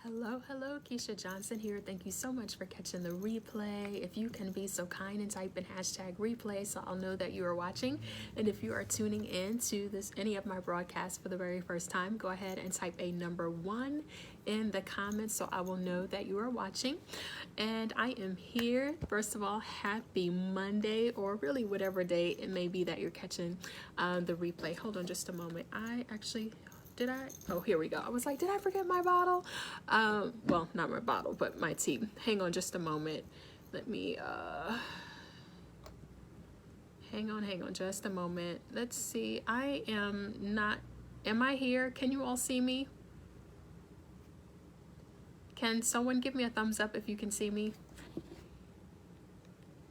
Hello, Keisha Johnson here. Thank you so much for catching the replay. If you can be so kind and type in hashtag replay so I'll know that you are watching. And if you are tuning in to any of my broadcasts for the very first time, go ahead and type a number 1 in the comments so I will know that you are watching. And I am here. First of all, happy Monday, or really whatever day it may be that you're catching the replay. Hold on just a moment. Did I? Oh, here we go. I was like, did I forget my bottle? Well, not my bottle, but my tea. Hang on just a moment. Let me, hang on just a moment. Let's see. Am I here? Can you all see me? Can someone give me a thumbs up if you can see me?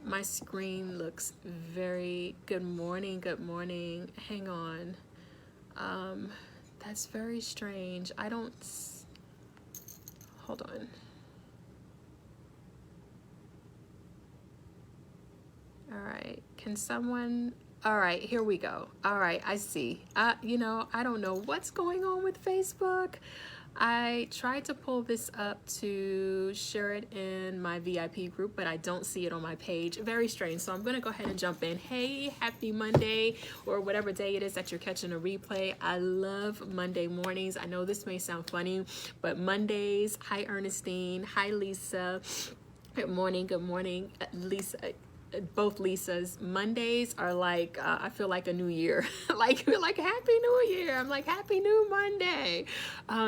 My screen looks very, good morning. Hang on. That's very strange. Hold on. All right, all right, here we go. All right, I see. I don't know what's going on with Facebook. I tried to pull this up to share it in my VIP group, but I don't see it on my page. Very strange. So I'm going to go ahead and jump in. Hey, happy Monday, or whatever day it is that you're catching a replay. I love Monday mornings. I know this may sound funny, but Mondays, hi Ernestine, hi Lisa. Good morning, Lisa. Both Lisas. Mondays are like I feel like a new year. like happy new year. I'm like happy new Monday.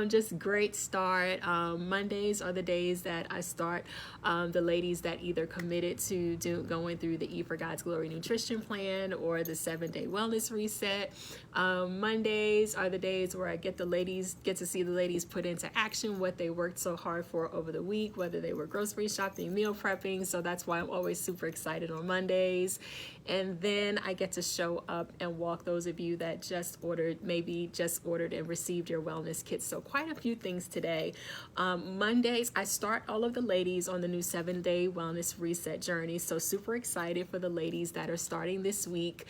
Just great start. Mondays are the days that I start the ladies that either committed to going through the Eat for God's Glory nutrition plan or the 7-day wellness reset. Mondays are the days where I get to see the ladies put into action what they worked so hard for over the week, whether they were grocery shopping, meal prepping. So that's why I'm always super excited on Mondays. And then I get to show up and walk those of you that maybe just ordered and received your wellness kits. So quite a few things today. Mondays, I start all of the ladies on the new 7-day wellness reset journey. So super excited for the ladies that are starting this week.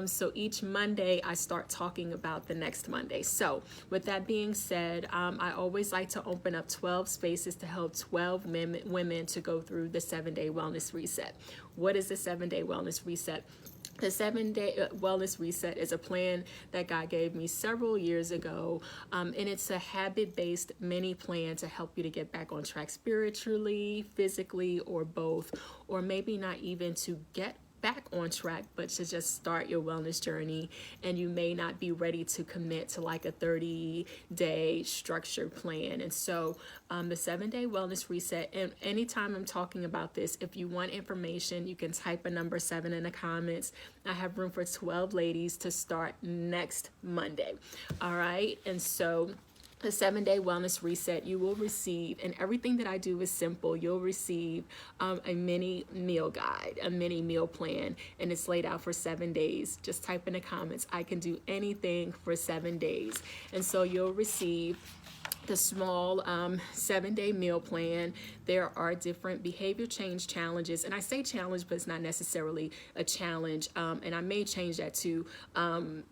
So each Monday I start talking about the next Monday. So with that being said, I always like to open up 12 spaces to help 12 women to go through the 7-day wellness reset. What is the 7-day wellness reset? The 7-day wellness reset is a plan that God gave me several years ago, and it's a habit-based mini plan to help you to get back on track spiritually, physically, or both, or maybe not even to get back on track, but to just start your wellness journey. And you may not be ready to commit to like a 30-day structured plan. And so the 7-day wellness reset, and anytime I'm talking about this, if you want information, you can type a number 7 in the comments. I have room for 12 ladies to start next Monday. All right. And so the 7-day wellness reset, you will receive, and everything that I do is simple. You'll receive a mini meal guide, a mini meal plan, and it's laid out for 7 days. Just type in the comments, I can do anything for 7 days. And so you'll receive the small 7-day meal plan. There are different behavior change challenges, and I say challenge, but it's not necessarily a challenge, and I may change that to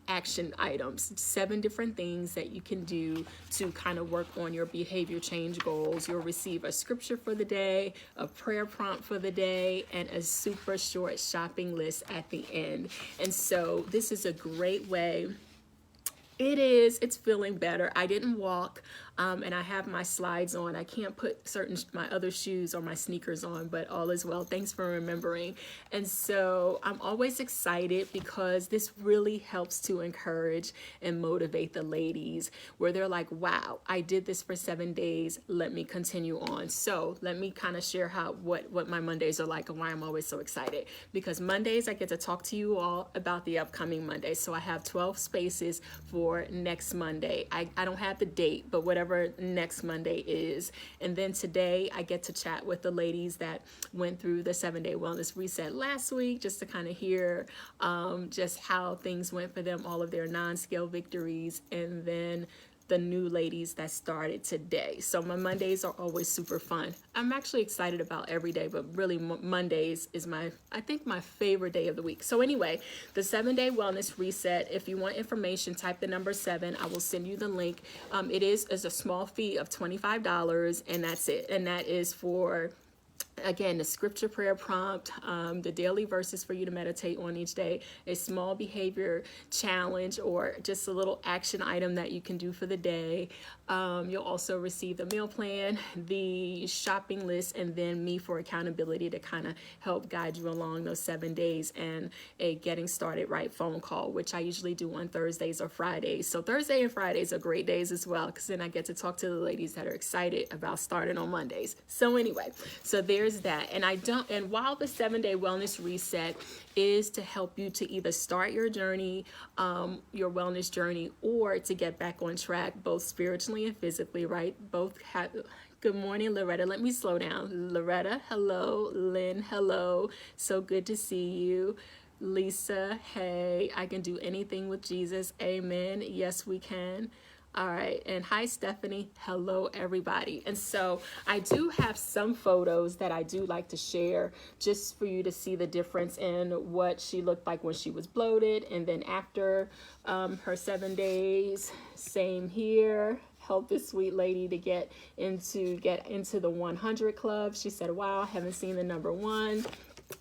action items. 7 different things that you can do to kind of work on your behavior change goals. You'll receive a scripture for the day, a prayer prompt for the day, and a super short shopping list at the end. And so this is a great way. It's feeling better. I didn't walk, and I have my slides on. I can't put my other shoes or my sneakers on, but all is well. Thanks for remembering. And so I'm always excited because this really helps to encourage and motivate the ladies where they're like, wow, I did this for 7 days. Let me continue on. So let me kind of share what my Mondays are like and why I'm always so excited. Because Mondays, I get to talk to you all about the upcoming Monday. So I have 12 spaces for next Monday. I don't have the date, but whatever next Monday is. And then today I get to chat with the ladies that went through the 7-day wellness reset last week, just to kind of hear just how things went for them, all of their non-scale victories. And then the new ladies that started today. So my Mondays are always super fun. I'm actually excited about every day, but really Mondays is I think my favorite day of the week. So anyway, the 7-day wellness reset. If you want information, type the number 7. I will send you the link. It is a small fee of $25, and that's it. And that is for, again, the scripture prayer prompt, the daily verses for you to meditate on each day, a small behavior challenge, or just a little action item that you can do for the day. You'll also receive the meal plan, the shopping list, and then me for accountability to kind of help guide you along those 7 days, and a getting started right phone call, which I usually do on Thursdays or Fridays. So Thursday and Fridays are great days as well, because then I get to talk to the ladies that are excited about starting on Mondays. So anyway, so there's that. And while the 7-day wellness reset is to help you to either start your journey, your wellness journey, or to get back on track, both spiritually and physically, right? Good morning, Loretta. Let me slow down. Loretta, hello. Lynn, hello. So good to see you. Lisa, hey, I can do anything with Jesus. Amen. Yes, we can. All right. And hi, Stephanie. Hello, everybody. And so I do have some photos that I do like to share just for you to see the difference in what she looked like when she was bloated. And then after her 7 days, same here. Help this sweet lady to get into the 100 club. She said, wow, I haven't seen the number 1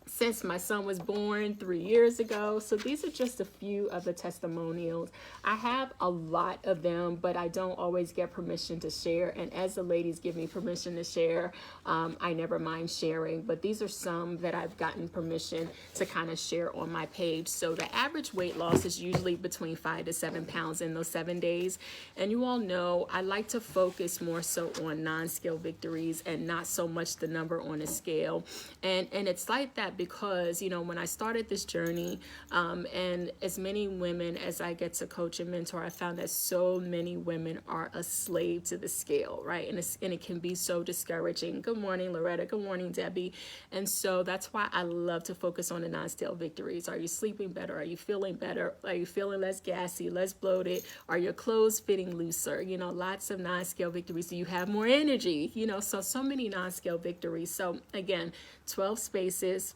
since my son was born 3 years ago. So these are just a few of the testimonials. I have a lot of them, but I don't always get permission to share. And as the ladies give me permission to share, I never mind sharing. But these are some that I've gotten permission to kind of share on my page. So the average weight loss is usually between 5 to 7 pounds in those 7 days. And you all know I like to focus more so on non-scale victories and not so much the number on a scale. And it's like that because, you know, when I started this journey, and as many women as I get to coach and mentor, I found that so many women are a slave to the scale, right? And it can be so discouraging. Good morning, Loretta. Good morning, Debbie. And so that's why I love to focus on the non-scale victories. Are you sleeping better? Are you feeling better? Are you feeling less gassy, less bloated? Are your clothes fitting looser? You know, lots of non-scale victories. Do you have more energy? You know, so many non-scale victories. So again, 12 spaces.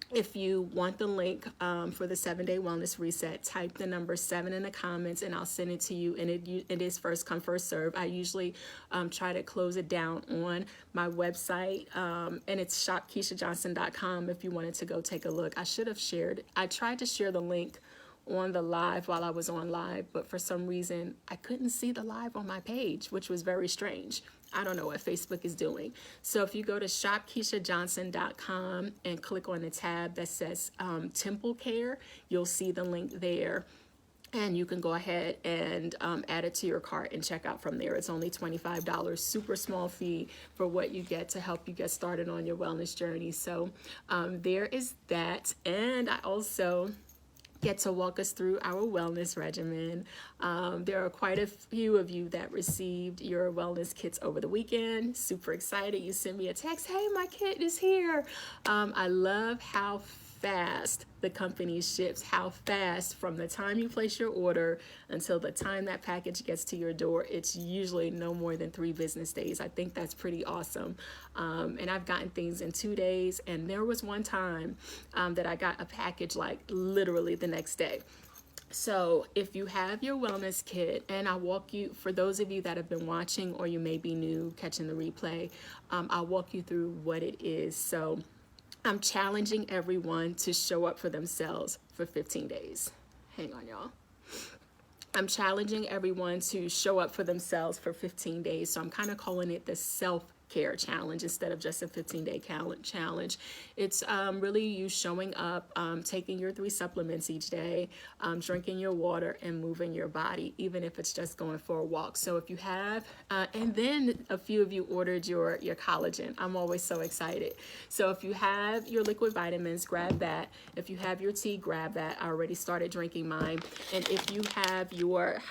If you want the link for the 7-day wellness reset, type the number 7 in the comments and I'll send it to you. And it is first come, first serve. I usually try to close it down on my website, and it's shopkeishajohnson.com if you wanted to go take a look. I tried to share the link on the live while I was on live, but for some reason I couldn't see the live on my page, which was very strange. I don't know what Facebook is doing. So if you go to shopkeishajohnson.com and click on the tab that says Temple Care, you'll see the link there. And you can go ahead and add it to your cart and check out from there. It's only $25, super small fee for what you get to help you get started on your wellness journey. So there is that. And I also get to walk us through our wellness regimen. There are quite a few of you that received your wellness kits over the weekend. Super excited. You sent me a text, hey, my kit is here. I love how fast the company ships, how fast from the time you place your order until the time that package gets to your door. It's usually no more than 3 business days. I think that's pretty awesome. And I've gotten things in 2 days. And there was one time that I got a package like literally the next day. So if you have your wellness kit, and I'll walk you, for those of you that have been watching or you may be new catching the replay, I'll walk you through what it is. So I'm challenging everyone to show up for themselves for 15 days. Hang on, y'all. I'm challenging everyone to show up for themselves for 15 days. So I'm kind of calling it the self-care challenge instead of just a 15-day challenge. It's really you showing up, taking your 3 supplements each day, drinking your water, and moving your body, even if it's just going for a walk. So if you have, and then a few of you ordered your collagen. I'm always so excited. So if you have your liquid vitamins, grab that. If you have your tea, grab that. I already started drinking mine. And if you have your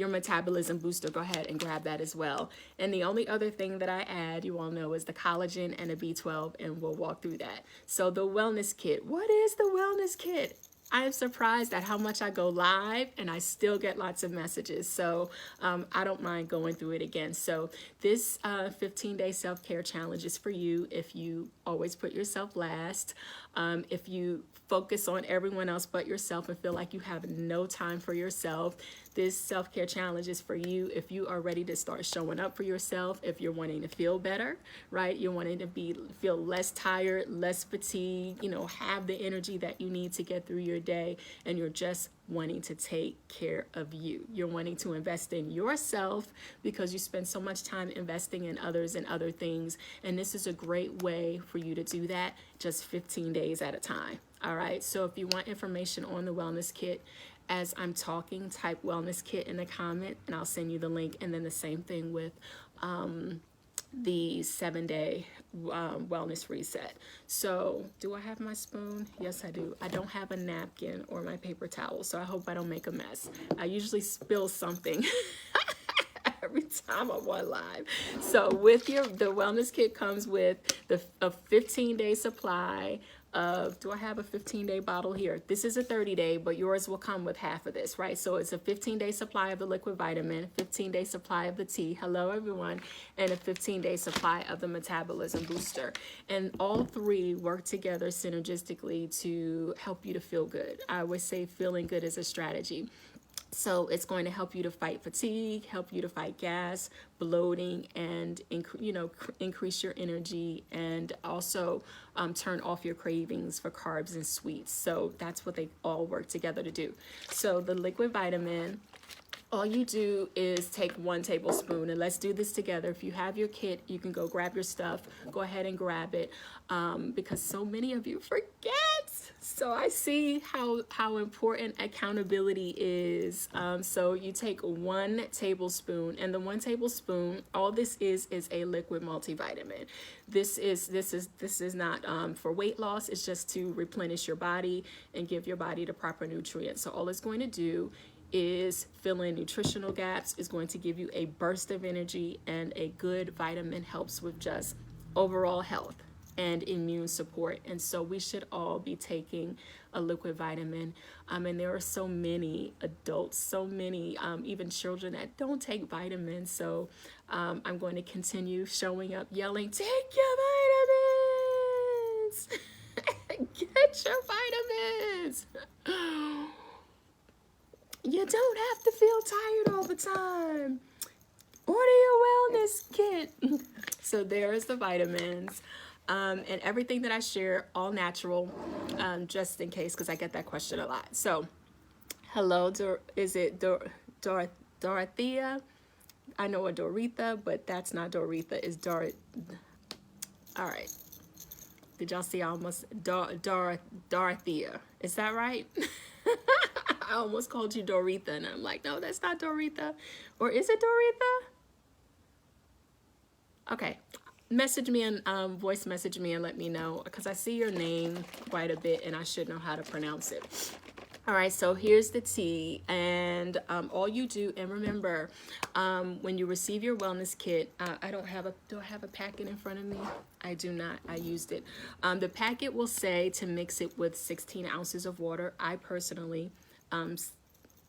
metabolism booster, go ahead and grab that as well. And the only other thing that I add, you all know, is the collagen and the B12, and we'll walk through that. So the wellness kit. What is the wellness kit? I am surprised at how much I go live and I still get lots of messages. So I don't mind going through it again. So this 15-day self-care challenge is for you if you always put yourself last, if you focus on everyone else but yourself and feel like you have no time for yourself. This self-care challenge is for you if you are ready to start showing up for yourself, if you're wanting to feel better, right? You're wanting to feel less tired, less fatigued, have the energy that you need to get through your day, and you're just wanting to take care of you. You're wanting to invest in yourself because you spend so much time investing in others and other things. And this is a great way for you to do that just 15 days at a time. All right. So if you want information on the wellness kit, as I'm talking, type wellness kit in the comment and I'll send you the link. And then the same thing with the 7-day wellness reset. So do I have my spoon? Yes, I do. I don't have a napkin or my paper towel, so I hope I don't make a mess. I usually spill something every time I'm on live. So with the wellness kit comes with a 15-day supply of, do I have a 15-day bottle here? This is a 30-day, but yours will come with half of this, right? So it's a 15-day supply of the liquid vitamin, 15-day supply of the tea, hello everyone, and a 15-day supply of the metabolism booster. And all three work together synergistically to help you to feel good. I always say feeling good is a strategy. So it's going to help you to fight fatigue, help you to fight gas, bloating, and increase your energy, and also turn off your cravings for carbs and sweets. So that's what they all work together to do. So the liquid vitamin, all you do is take 1 tablespoon, and let's do this together. If you have your kit, you can go grab your stuff. Go ahead and grab it because so many of you forget. So I see how important accountability is. So you take 1 tablespoon, and the 1 tablespoon, all this is a liquid multivitamin. This is not for weight loss. It's just to replenish your body and give your body the proper nutrients. So all it's going to do is fill in nutritional gaps, is going to give you a burst of energy, and a good vitamin helps with just overall health and immune support. And so we should all be taking a liquid vitamin. And there are so many adults, so many even children that don't take vitamins. So I'm going to continue showing up, yelling, take your vitamins. Get your vitamins. You don't have to feel tired all the time. Order your wellness kit. So there's the vitamins. And everything that I share, all natural, just in case, because I get that question a lot. So, hello, is it Dorothea? I know a Doretha, but that's not Doretha. It's All right. Did y'all see? I almost Dorothea. Is that right? I almost called you Doretha, and I'm like, no, that's not Doretha. Or is it Doretha? Okay. Message me and voice message me and let me know, because I see your name quite a bit and I should know how to pronounce it. All right, so here's the tea, and all you do, and remember, when you receive your wellness kit, do I have a packet in front of me? I do not. I used it. The packet will say to mix it with 16 ounces of water. I personally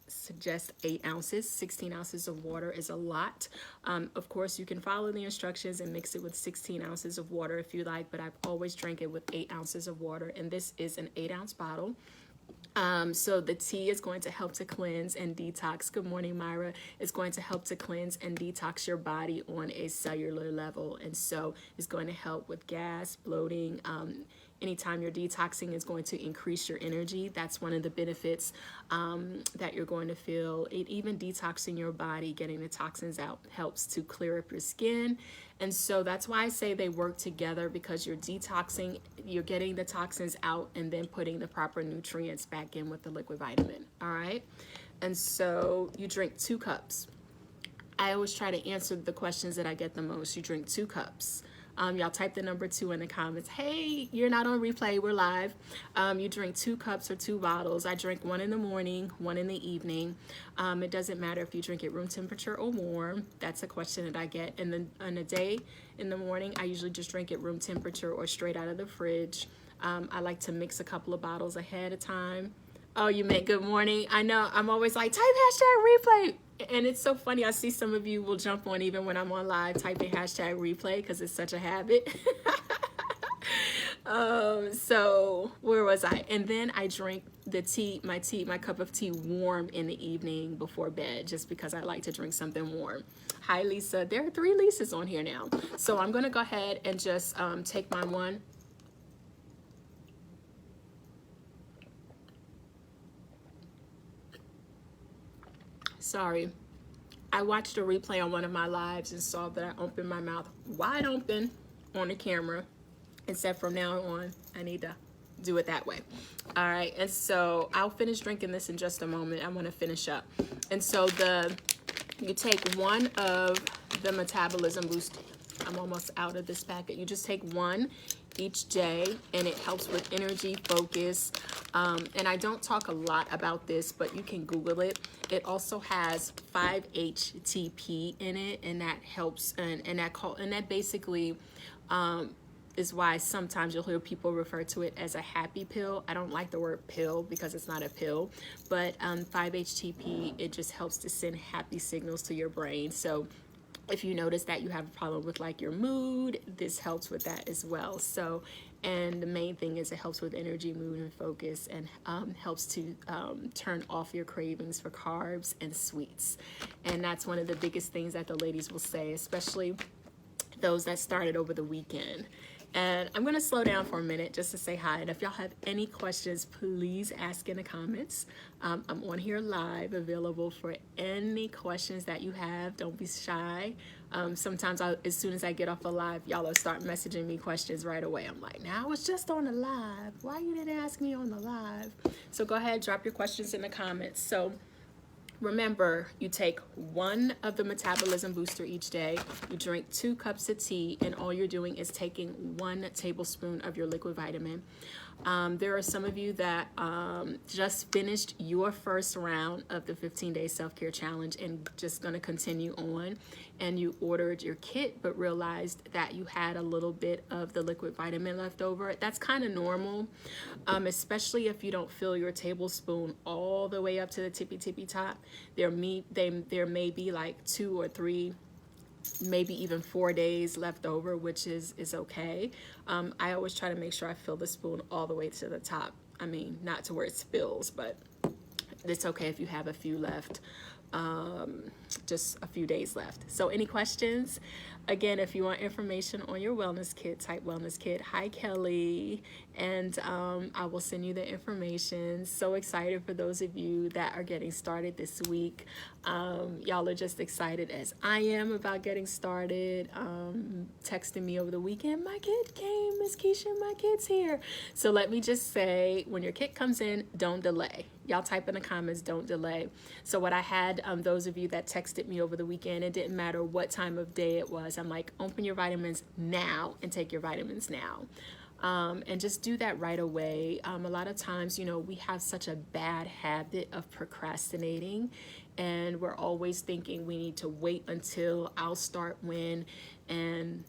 suggest 8 ounces. 16 ounces of water is a lot. Of course, you can follow the instructions and mix it with 16 ounces of water if you like, but I've always drank it with 8 ounces of water, and this is an 8-ounce bottle. So the tea is going to help to cleanse and detox. Good morning, Myra. It's going to help to cleanse and detox your body on a cellular level, and so it's going to help with gas, bloating. Anytime you're detoxing, is going to increase your energy. That's one of the benefits that you're going to feel. Even detoxing your body, getting the toxins out, helps to clear up your skin. And so that's why I say they work together, because you're detoxing, you're getting the toxins out, and then putting the proper nutrients back in with the liquid vitamin. All right. And so you drink 2 cups. I always try to answer the questions that I get the most. You drink 2 cups. Y'all type the number 2 in the comments. Hey, you're not on replay, we're live. You drink 2 cups or 2 bottles. I drink 1 in the morning, 1 in the evening. It doesn't matter if you drink it room temperature or warm. That's a question that I get. And then on a day in the morning, I usually just drink it room temperature or straight out of the fridge. I like to mix a couple of bottles ahead of time. Oh, you meant good morning. I know. I'm always like, type hashtag replay. And it's so funny. I see some of you will jump on even when I'm on live typing hashtag replay because it's such a habit. So where was I? And then I drink my cup of tea warm in the evening before bed, just because I like to drink something warm. Hi, Lisa. There are 3 Lisas on here now. So I'm going to go ahead and just take my one. Sorry. I watched a replay on one of my lives and saw that I opened my mouth wide open on the camera and said from now on, I need to do it that way. All right. And so I'll finish drinking this in just a moment. I want to finish up. And so you take one of the Metabolism Boost. I'm almost out of this packet. You just take one each day, and it helps with energy, focus. And I don't talk a lot about this, but you can Google it. It also has 5-HTP in it, and that helps. And that basically is why sometimes you'll hear people refer to it as a happy pill. I don't like the word pill because it's not a pill, but 5-HTP, it just helps to send happy signals to your brain. So if you notice that you have a problem with like your mood, this helps with that as well. So, and the main thing is it helps with energy, mood, and focus, and helps to turn off your cravings for carbs and sweets. And that's one of the biggest things that the ladies will say, especially those that started over the weekend. And I'm going to slow down for a minute just to say hi. And if y'all have any questions, please ask in the comments. I'm on here live, available for any questions that you have. Don't be shy. Sometimes as soon as I get off a live, y'all will start messaging me questions right away. I'm like, now I was just on the live. Why you didn't ask me on the live? So go ahead, drop your questions in the comments. So remember, you take one of the Metabolism Booster each day, you drink 2 cups of tea, and all you're doing is taking 1 tablespoon of your liquid vitamin. There are some of you that just finished your first round of the 15-day self-care challenge and just going to continue on, and you ordered your kit but realized that you had a little bit of the liquid vitamin left over. That's kind of normal, especially if you don't fill your tablespoon all the way up to the tippy top. There may be like 2 or 3, maybe even 4 days left over, which is okay. I always try to make sure I fill the spoon all the way to the top. I mean, not to where it spills, but it's okay if you have a few left, just a few days left. So any questions? Again, if you want information on your wellness kit, type wellness kit. Hi, Kelly. And I will send you the information. So excited for those of you that are getting started this week. Y'all are just excited as I am about getting started. Texting me over the weekend, my kid came, Miss Keisha, my kid's here. So let me just say, when your kit comes in, don't delay. Y'all type in the comments, don't delay. So what I had, those of you that texted me over the weekend, it didn't matter what time of day it was. I'm like, open your vitamins now and take your vitamins now. And just do that right away. A lot of times, we have such a bad habit of procrastinating, and we're always thinking we need to wait until I'll start when, and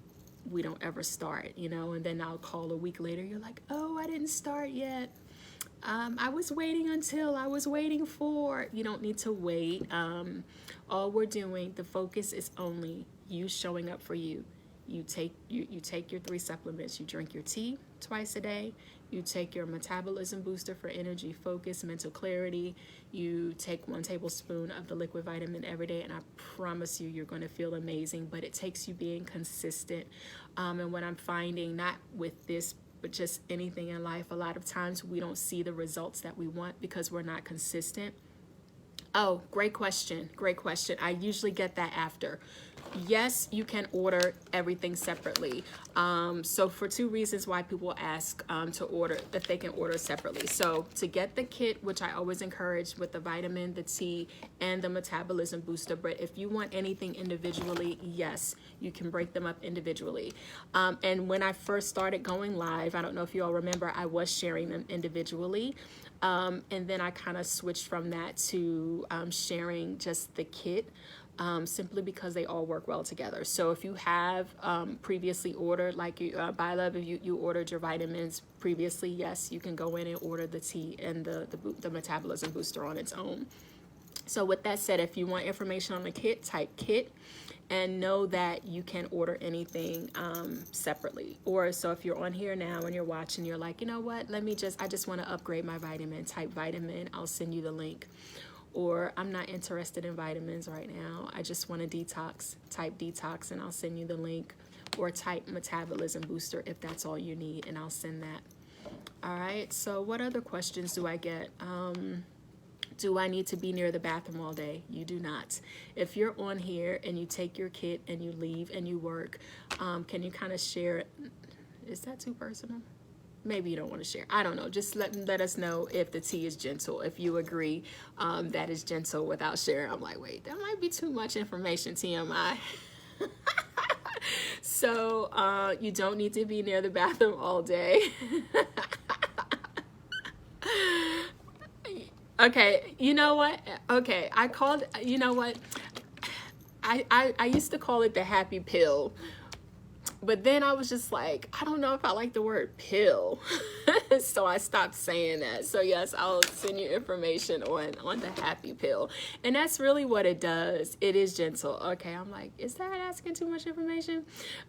we don't ever start, and then I'll call a week later. You're like, oh, I didn't start yet. I was waiting for. You don't need to wait. All we're doing, the focus is only you showing up for you. You take your 3 supplements. You drink your tea twice a day. You take your Metabolism Booster for energy, focus, mental clarity. You take 1 tablespoon of the liquid vitamin every day, and I promise you're going to feel amazing. But it takes you being consistent. And what I'm finding, not with this, but just anything in life, a lot of times we don't see the results that we want because we're not consistent. Oh, great question. Great question. I usually get that after. Yes, you can order everything separately. So for 2 reasons why people ask to order, if they can order separately. So to get the kit, which I always encourage with the vitamin, the tea, and the Metabolism Booster. But if you want anything individually, yes, you can break them up individually. And when I first started going live, I don't know if you all remember, I was sharing them individually. And then I kind of switched from that to sharing just the kit. simply because they all work well together. So if you have previously ordered, like by Love, if you ordered your vitamins previously, yes, you can go in and order the tea and the metabolism booster on its own. So with that said, if you want information on the kit, type kit, and know that you can order anything separately. Or so if you're on here now and you're watching, you're like, you know what, I just want to upgrade my vitamin, type vitamin, I'll send you the link. Or I'm not interested in vitamins right now, I just want to detox, type detox and I'll send you the link. Or type metabolism booster if that's all you need, and I'll send that. All right, so what other questions do I get? Do I need to be near the bathroom all day? You do not. If you're on here and you take your kit and you leave and you work, can you kind of share? Is that too personal? Maybe you don't want to share. I don't know. Just let us know if the tea is gentle. If you agree that is gentle without sharing. I'm like, wait, that might be too much information, TMI. So you don't need to be near the bathroom all day. Okay, you know what? Okay, you know what? I used to call it the happy pill. But then I was just like, I don't know if I like the word pill. So I stopped saying that. So yes, I'll send you information on the happy pill. And that's really what it does. It is gentle. Okay, I'm like, is that asking too much information?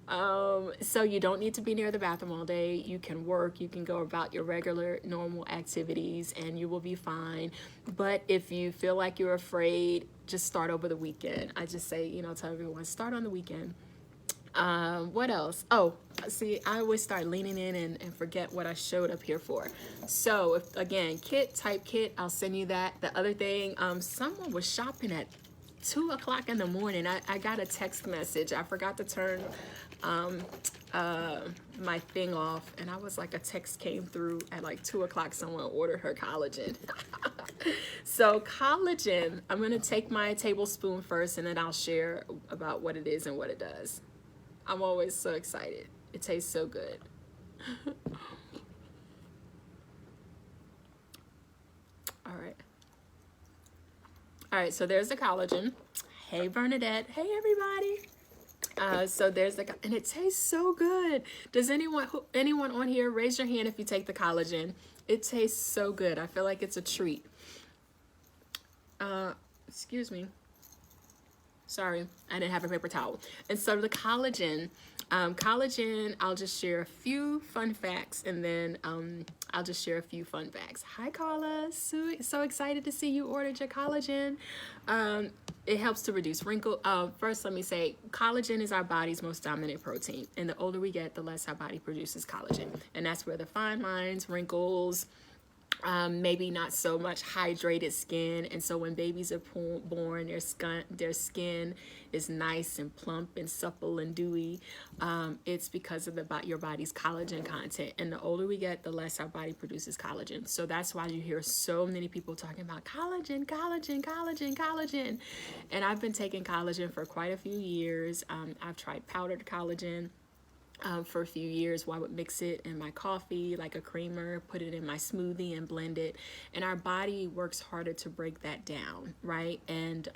So you don't need to be near the bathroom all day. You can work, you can go about your regular normal activities and you will be fine. But if you feel like you're afraid, just start over the weekend. I just say, tell everyone, start on the weekend. What else? Oh, see, I always start leaning in and forget what I showed up here for. So if, again, type kit, I'll send you that. The other thing, someone was shopping at 2 o'clock in the morning. I got a text message. I forgot to turn my thing off, and I was like, a text came through at like 2 o'clock. Someone ordered her collagen. So collagen, I'm going to take my tablespoon first, and then I'll share about what it is and what it does. I'm always so excited. It tastes so good. All right, so there's the collagen. Hey, Bernadette. Hey, everybody. So there's and it tastes so good. Does anyone on here, raise your hand if you take the collagen. It tastes so good. I feel like it's a treat. Excuse me. Sorry, I didn't have a paper towel. And so the collagen, I'll just share a few fun facts, and then I'll just share a few fun facts. Hi, Carla. So excited to see you ordered your collagen. It helps to reduce wrinkles. First, let me say, collagen is our body's most dominant protein. And the older we get, the less our body produces collagen. And that's where the fine lines, wrinkles, maybe not so much hydrated skin. And so when babies are born, their skin is nice and plump and supple and dewy. It's because of your body's collagen content. And the older we get, the less our body produces collagen. So that's why you hear so many people talking about collagen, collagen, collagen, collagen. And I've been taking collagen for quite a few years. I've tried powdered collagen for a few years, where I would mix it in my coffee like a creamer, put it in my smoothie and blend it. And our body works harder to break that down, right? And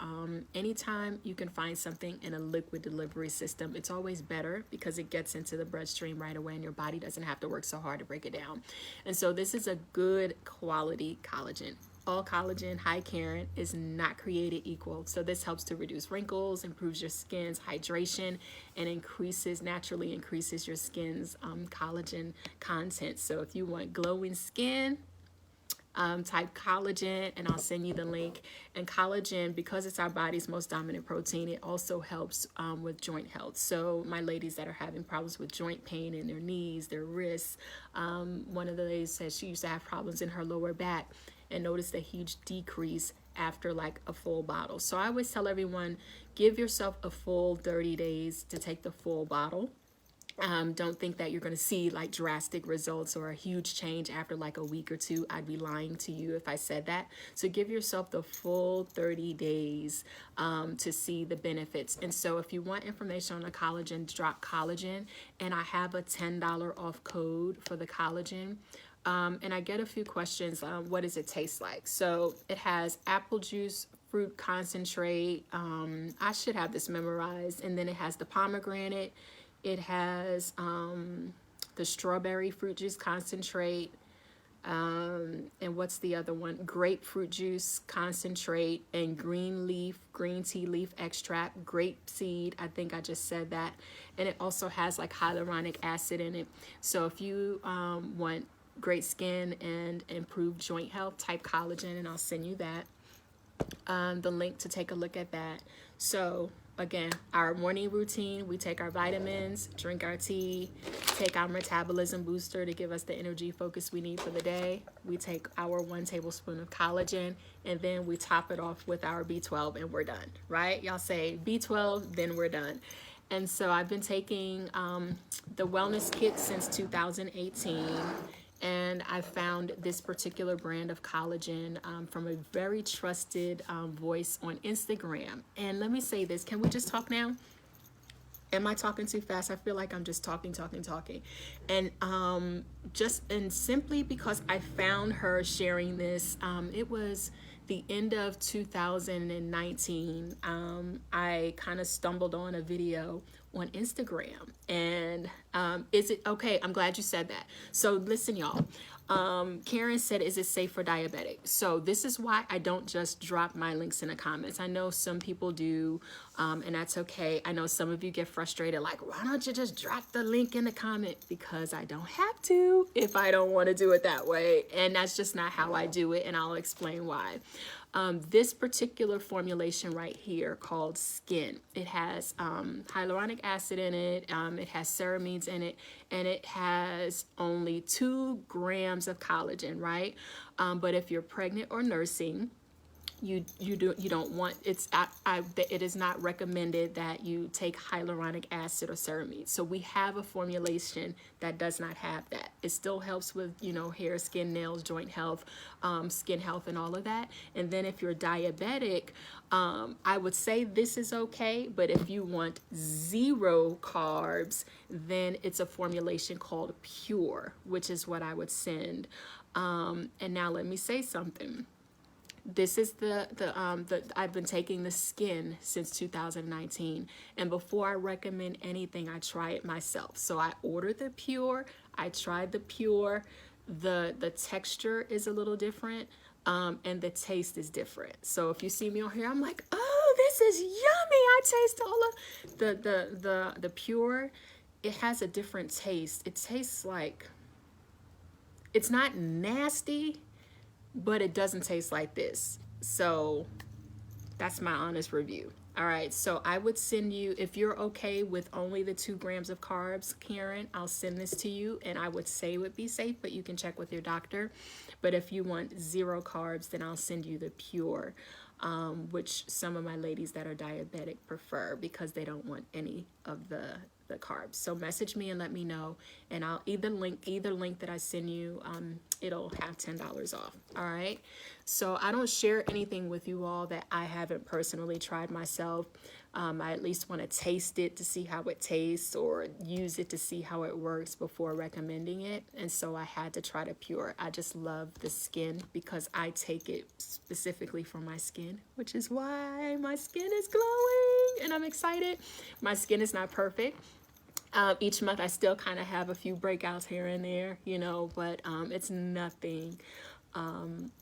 anytime you can find something in a liquid delivery system, it's always better because it gets into the bloodstream right away and your body doesn't have to work so hard to break it down. And so this is a good quality collagen. All collagen, hi Karen, is not created equal. So this helps to reduce wrinkles, improves your skin's hydration, and naturally increases your skin's collagen content. So if you want glowing skin, type collagen, and I'll send you the link. And collagen, because it's our body's most dominant protein, it also helps with joint health. So my ladies that are having problems with joint pain in their knees, their wrists, one of the ladies said she used to have problems in her lower back and noticed a huge decrease after like a full bottle. So I always tell everyone, give yourself a full 30 days to take the full bottle. Don't think that you're going to see like drastic results or a huge change after like a week or two. I'd be lying to you if I said that. So give yourself the full 30 days to see the benefits. And so if you want information on the collagen, drop collagen, and I have a $10 off code for the collagen. And I get a few questions. What does it taste like? So it has apple juice, grapefruit concentrate. I should have this memorized. And then it has the pomegranate. It has the strawberry fruit juice concentrate. And what's the other one? Grapefruit juice concentrate and green tea leaf extract, grape seed. I think I just said that. And it also has like hyaluronic acid in it. So if you want great skin and improved joint health, type collagen, and I'll send you that, the link to take a look at that. So again, our morning routine, we take our vitamins, drink our tea, take our metabolism booster to give us the energy focus we need for the day. We take our 1 tablespoon of collagen, and then we top it off with our B12, and we're done, right? Y'all say B12, then we're done. And so I've been taking the wellness kit since 2018. And I found this particular brand of collagen from a very trusted voice on Instagram. And let me say this, can we just talk now? Am I talking too fast? I feel like I'm just talking. And simply because I found her sharing this, it was the end of 2019. I kind of stumbled on a video on Instagram, and is it okay? I'm glad you said that. So listen, y'all. Karen said, is it safe for diabetic? So this is why I don't just drop my links in the comments. I know some people do, and that's okay. I know some of you get frustrated, like, why don't you just drop the link in the comment? Because I don't have to if I don't want to do it that way. And that's just not how I do it, and I'll explain why. This particular formulation right here called Skin, it has hyaluronic acid in it, it has ceramides in it, and it has only 2 grams of collagen, right? But if you're pregnant or nursing, you don't want, it is not recommended that you take hyaluronic acid or ceramide. So we have a formulation that does not have that. It still helps with, hair, skin, nails, joint health, skin health, and all of that. And then if you're diabetic, I would say this is okay, but if you want 0 carbs, then it's a formulation called Pure, which is what I would send. And now let me say something. This is I've been taking the Skin since 2019, and before I recommend anything, I try it myself. So I ordered the Pure, I tried the Pure, the texture is a little different, and the taste is different. So if you see me on here, I'm like, oh, this is yummy. I taste all of the Pure. It has a different taste. It tastes like, it's not nasty, but it doesn't taste like this. So that's my honest review. All right, so I would send you, if you're okay with only the 2 grams of carbs, Karen, I'll send this to you, and I would say it would be safe, but you can check with your doctor. But if you want 0 carbs, then I'll send you the Pure, which some of my ladies that are diabetic prefer because they don't want any of the carbs. So message me and let me know, and I'll either link that I send you, it'll have $10 off. All right, so I don't share anything with you all that I haven't personally tried myself. I at least want to taste it to see how it tastes, or use it to see how it works before recommending it. And so I had to try the Pure. I just love the Skin because I take it specifically for my skin, which is why my skin is glowing and I'm excited. My skin is not perfect. Each month I still kind of have a few breakouts here and there, but it's nothing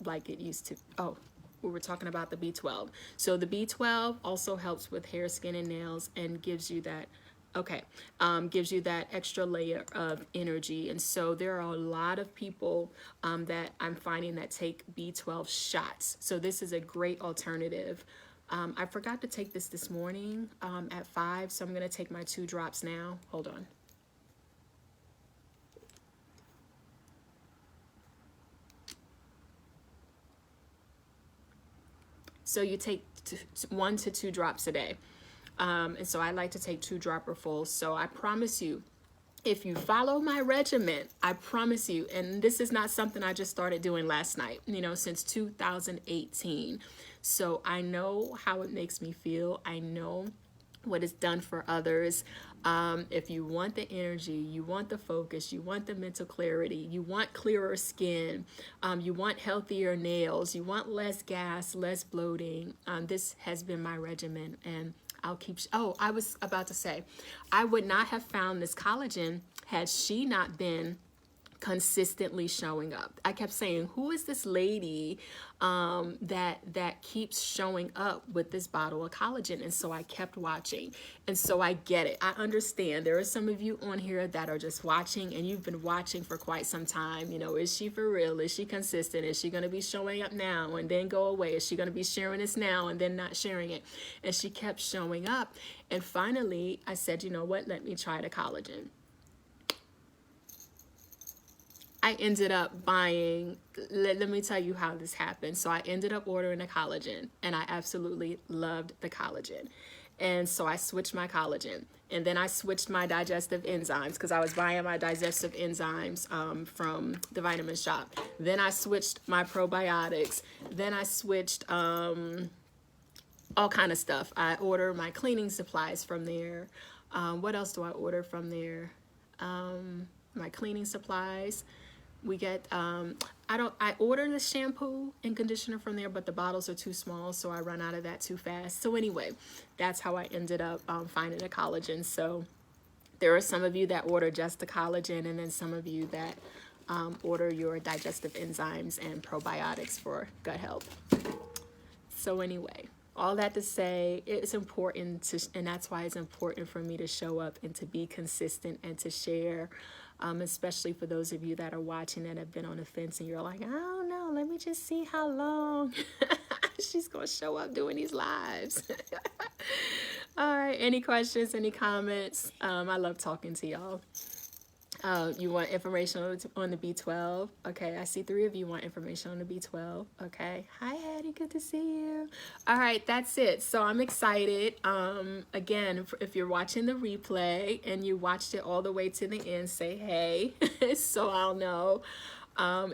like it used to. Oh, we were talking about the B12. So the B12 also helps with hair, skin, and nails, and gives you that, gives you that extra layer of energy. And so there are a lot of people that I'm finding that take B12 shots. So this is a great alternative. I forgot to take this morning at 5, so I'm going to take my 2 drops now. Hold on. So you take 1 to 2 drops a day. And so I like to take 2 dropperfuls. So I promise you, if you follow my regimen, I promise you, and this is not something I just started doing last night, since 2018. So I know how it makes me feel. I know what it's done for others. If you want the energy, you want the focus, you want the mental clarity, you want clearer skin, you want healthier nails, you want less gas, less bloating, this has been my regimen, and I'll keep. Oh, I was about to say, I would not have found this collagen had she not been consistently showing up. I kept saying, who is this lady that keeps showing up with this bottle of collagen? And so I kept watching, and so I get it. I understand there are some of you on here that are just watching, and you've been watching for quite some time. You know, is she for real? Is she consistent? Is she going to be showing up now and then go away? Is she going to be sharing this now and then not sharing it? And she kept showing up, and finally I said, you know what, let me try the collagen. I ended up buying, let me tell you how this happened. So I ended up ordering a collagen, and I absolutely loved the collagen. And so I switched my collagen, and then I switched my digestive enzymes, because I was buying my digestive enzymes from the vitamin shop. Then I switched my probiotics. Then I switched all kind of stuff. I order my cleaning supplies from there. What else do I order from there? My cleaning supplies. We get, I order the shampoo and conditioner from there, but the bottles are too small, so I run out of that too fast. So anyway, that's how I ended up finding a collagen. So there are some of you that order just the collagen, and then some of you that order your digestive enzymes and probiotics for gut health. So anyway, all that to say, it's important to, and that's why it's important for me to show up and to be consistent and to share. Especially for those of you that are watching that have been on the fence and you're like, I don't know, let me just see how long she's going to show up doing these lives. All right, any questions, any comments? I love talking to y'all. You want information on the B12? Okay, I see 3 of you want information on the B12. Okay, hi Hattie, good to see you. All right, that's it. So I'm excited. Again, if you're watching the replay and you watched it all the way to the end, say hey, so I'll know.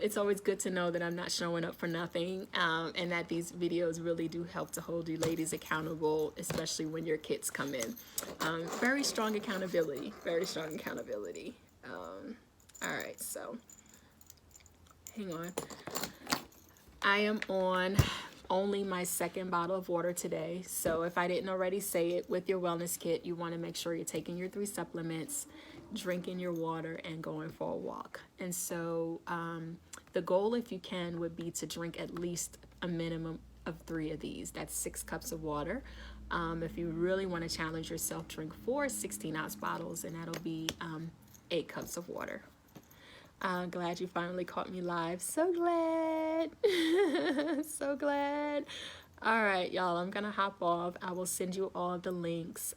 It's always good to know that I'm not showing up for nothing, and that these videos really do help to hold you ladies accountable, especially when your kids come in. Very strong accountability, very strong accountability. All right, so hang on. I am on only my 2nd bottle of water today. So if I didn't already say it, with your wellness kit, you want to make sure you're taking your 3 supplements, drinking your water, and going for a walk. And so the goal, if you can, would be to drink at least a minimum of 3 of these. That's 6 cups of water. If you really want to challenge yourself, drink 4 16-ounce bottles, and that'll be 8 cups of water. Glad you finally caught me live. So glad. So glad. All right, y'all, I'm gonna hop off. I will send you all the links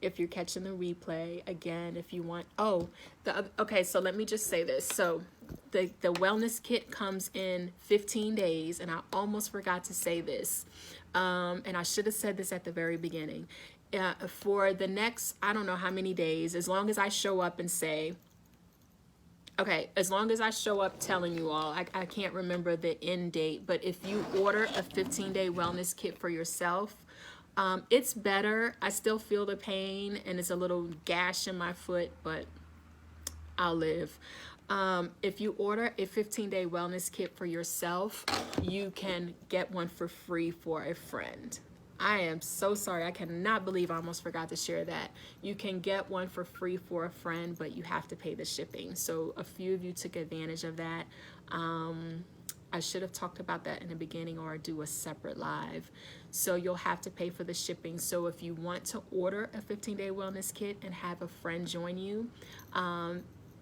if you're catching the replay. Again, if you want, okay, so let me just say this. So the wellness kit comes in 15 days, and I almost forgot to say this, and I should have said this at the very beginning. For the next, I don't know how many days, as long as I show up and say, okay, as long as I show up telling you all, I can't remember the end date, but if you order a 15-day wellness kit for yourself, it's better. I still feel the pain, and it's a little gash in my foot, but I'll live. If you order a 15-day wellness kit for yourself, you can get one for free for a friend. I am so sorry. I cannot believe I almost forgot to share that. You can get one for free for a friend, but you have to pay the shipping. So a few of you took advantage of that. I should have talked about that in the beginning, or do a separate live. So you'll have to pay for the shipping. So if you want to order a 15-day wellness kit and have a friend join you,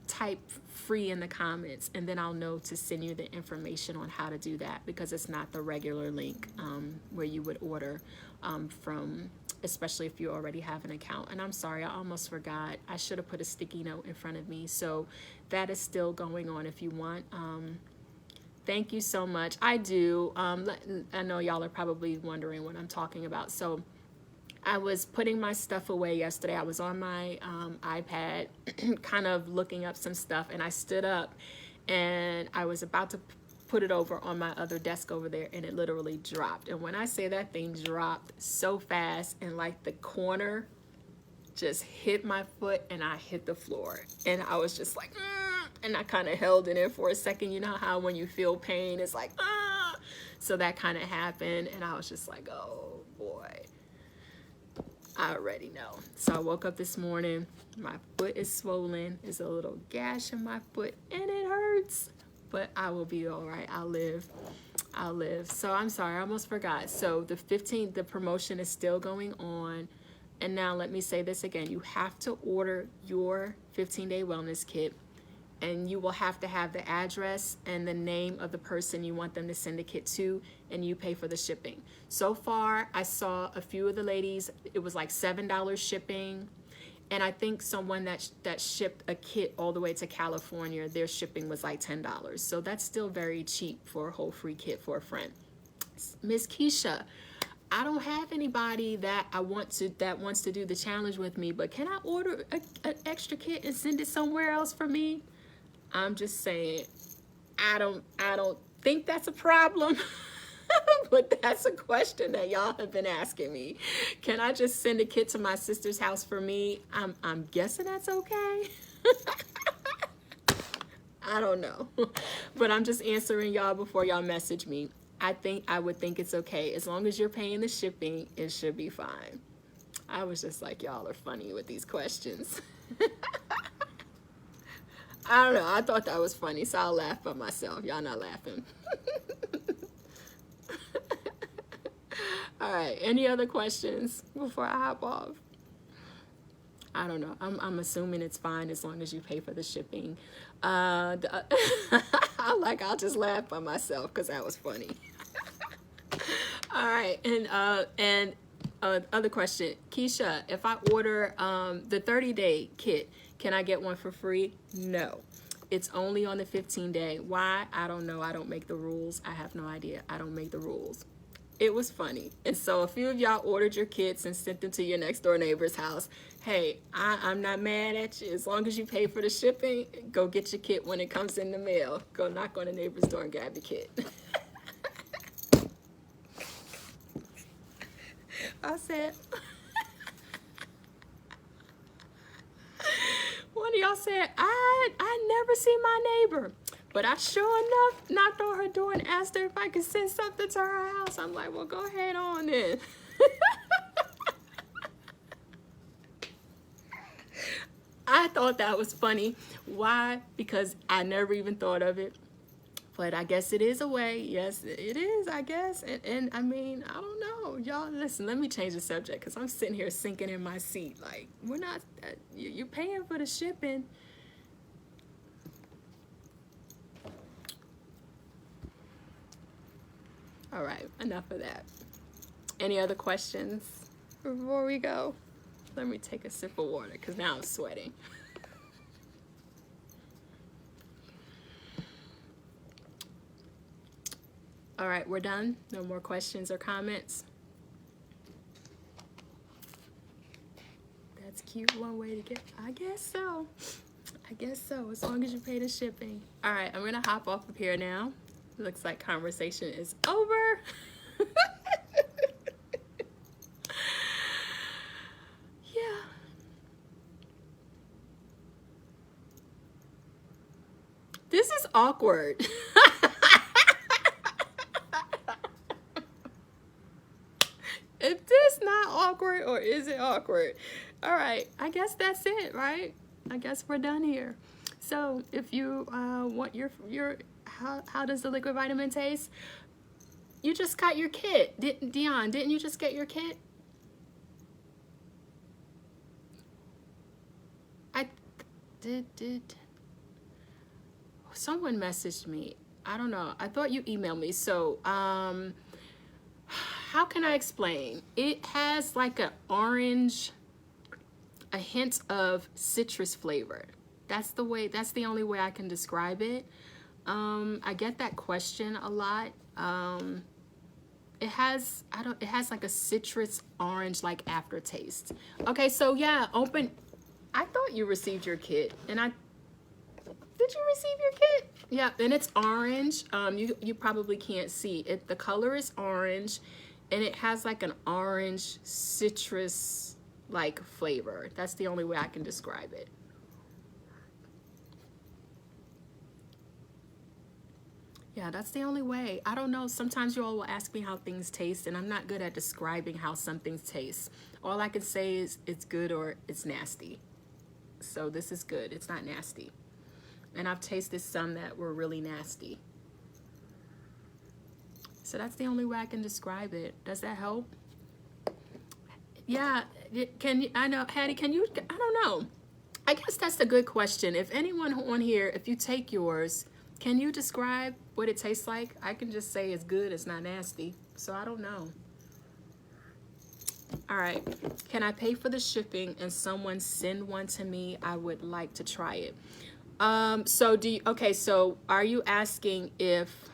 type free in the comments, and then I'll know to send you the information on how to do that, because it's not the regular link where you would order from, especially if you already have an account. And I'm sorry, I almost forgot. I should have put a sticky note in front of me. So that is still going on if you want. Thank you so much. I do. I know y'all are probably wondering what I'm talking about. So I was putting my stuff away yesterday. I was on my iPad kind of looking up some stuff, and I stood up and I was about to put it over on my other desk over there, and it literally dropped. And when I say that thing dropped so fast, and like the corner just hit my foot and I hit the floor, and I was just like, and I kind of held it in for a second. You know how when you feel pain, it's like, so that kind of happened, and I was just like, oh boy, I already know. So I woke up this morning, my foot is swollen, there's a little gash in my foot, and it hurts, but I will be all right. I'll live. So I'm sorry, I almost forgot. So the 15th, the promotion is still going on. And now let me say this again. You have to order your 15-day wellness kit, and you will have to have the address and the name of the person you want them to send the kit to, and you pay for the shipping. So far, I saw a few of the ladies, it was like $7 shipping. And I think someone that shipped a kit all the way to California, their shipping was like $10. So that's still very cheap for a whole free kit for a friend. Miss Keisha, I don't have anybody that wants to do the challenge with me, but can I order an extra kit and send it somewhere else for me? I'm just saying, I don't think that's a problem, but that's a question that y'all have been asking me. Can I just send a kit to my sister's house for me? I'm guessing that's okay. I don't know, but I'm just answering y'all before y'all message me. I would think it's okay. As long as you're paying the shipping, it should be fine. I was just like, y'all are funny with these questions. I don't know. I thought that was funny, so I'll laugh by myself. Y'all not laughing. All right. Any other questions before I hop off? I don't know. I'm assuming it's fine as long as you pay for the shipping. I'll just laugh by myself because that was funny. All right, and other question, Keisha, if I order the 30-day kit, can I get one for free? No, it's only on the 15-day. Why? I don't know. I don't make the rules. I have no idea. I don't make the rules. It was funny. And so a few of y'all ordered your kits and sent them to your next door neighbor's house. Hey, I'm not mad at you. As long as you pay for the shipping, go get your kit when it comes in the mail. Go knock on the neighbor's door and grab your kit. I said, one of y'all said, I never see my neighbor, but I sure enough knocked on her door and asked her if I could send something to her house. I'm like, well, go ahead on then. I thought that was funny. Why? Because I never even thought of it. But I guess it is a way. Yes, it is, I guess. And I mean, I don't know. Y'all, listen, let me change the subject because I'm sitting here sinking in my seat. Like, we're not, you're paying for the shipping. All right, enough of that. Any other questions before we go? Let me take a sip of water because now I'm sweating. All right, we're done. No more questions or comments. That's cute. One way to get, I guess so. I guess so, as long as you pay the shipping. All right, I'm gonna hop off of here now. Looks like conversation is over. Yeah. This is awkward. Is this not awkward or is it awkward? All right, I guess that's it, right? I guess we're done here. So if you want your how does the liquid vitamin taste? You just got your kit. Dion, didn't you just get your kit? I did. Someone messaged me. I don't know. I thought you emailed me. So how can I explain? It has like an orange, a hint of citrus flavor. That's the only way I can describe it. I get that question a lot. It has like a citrus orange like aftertaste. Okay, so yeah, I thought you received your kit, and Did you receive your kit? Yeah, and it's orange. You probably can't see it. The color is orange, and it has like an orange citrus like flavor. That's the only way I can describe it. Yeah, that's the only way. I don't know. Sometimes you all will ask me how things taste, and I'm not good at describing how something tastes. All I can say is it's good or it's nasty. So this is good. It's not nasty. And I've tasted some that were really nasty. So that's the only way I can describe it. Does that help? Yeah. Can you, I know, Hattie, can you, I don't know. I guess that's a good question. If anyone on here, if you take yours, can you describe what it tastes like? I can just say it's good, it's not nasty. So I don't know. All right. Can I pay for the shipping and someone send one to me? I would like to try it. So do you, okay, so are you asking if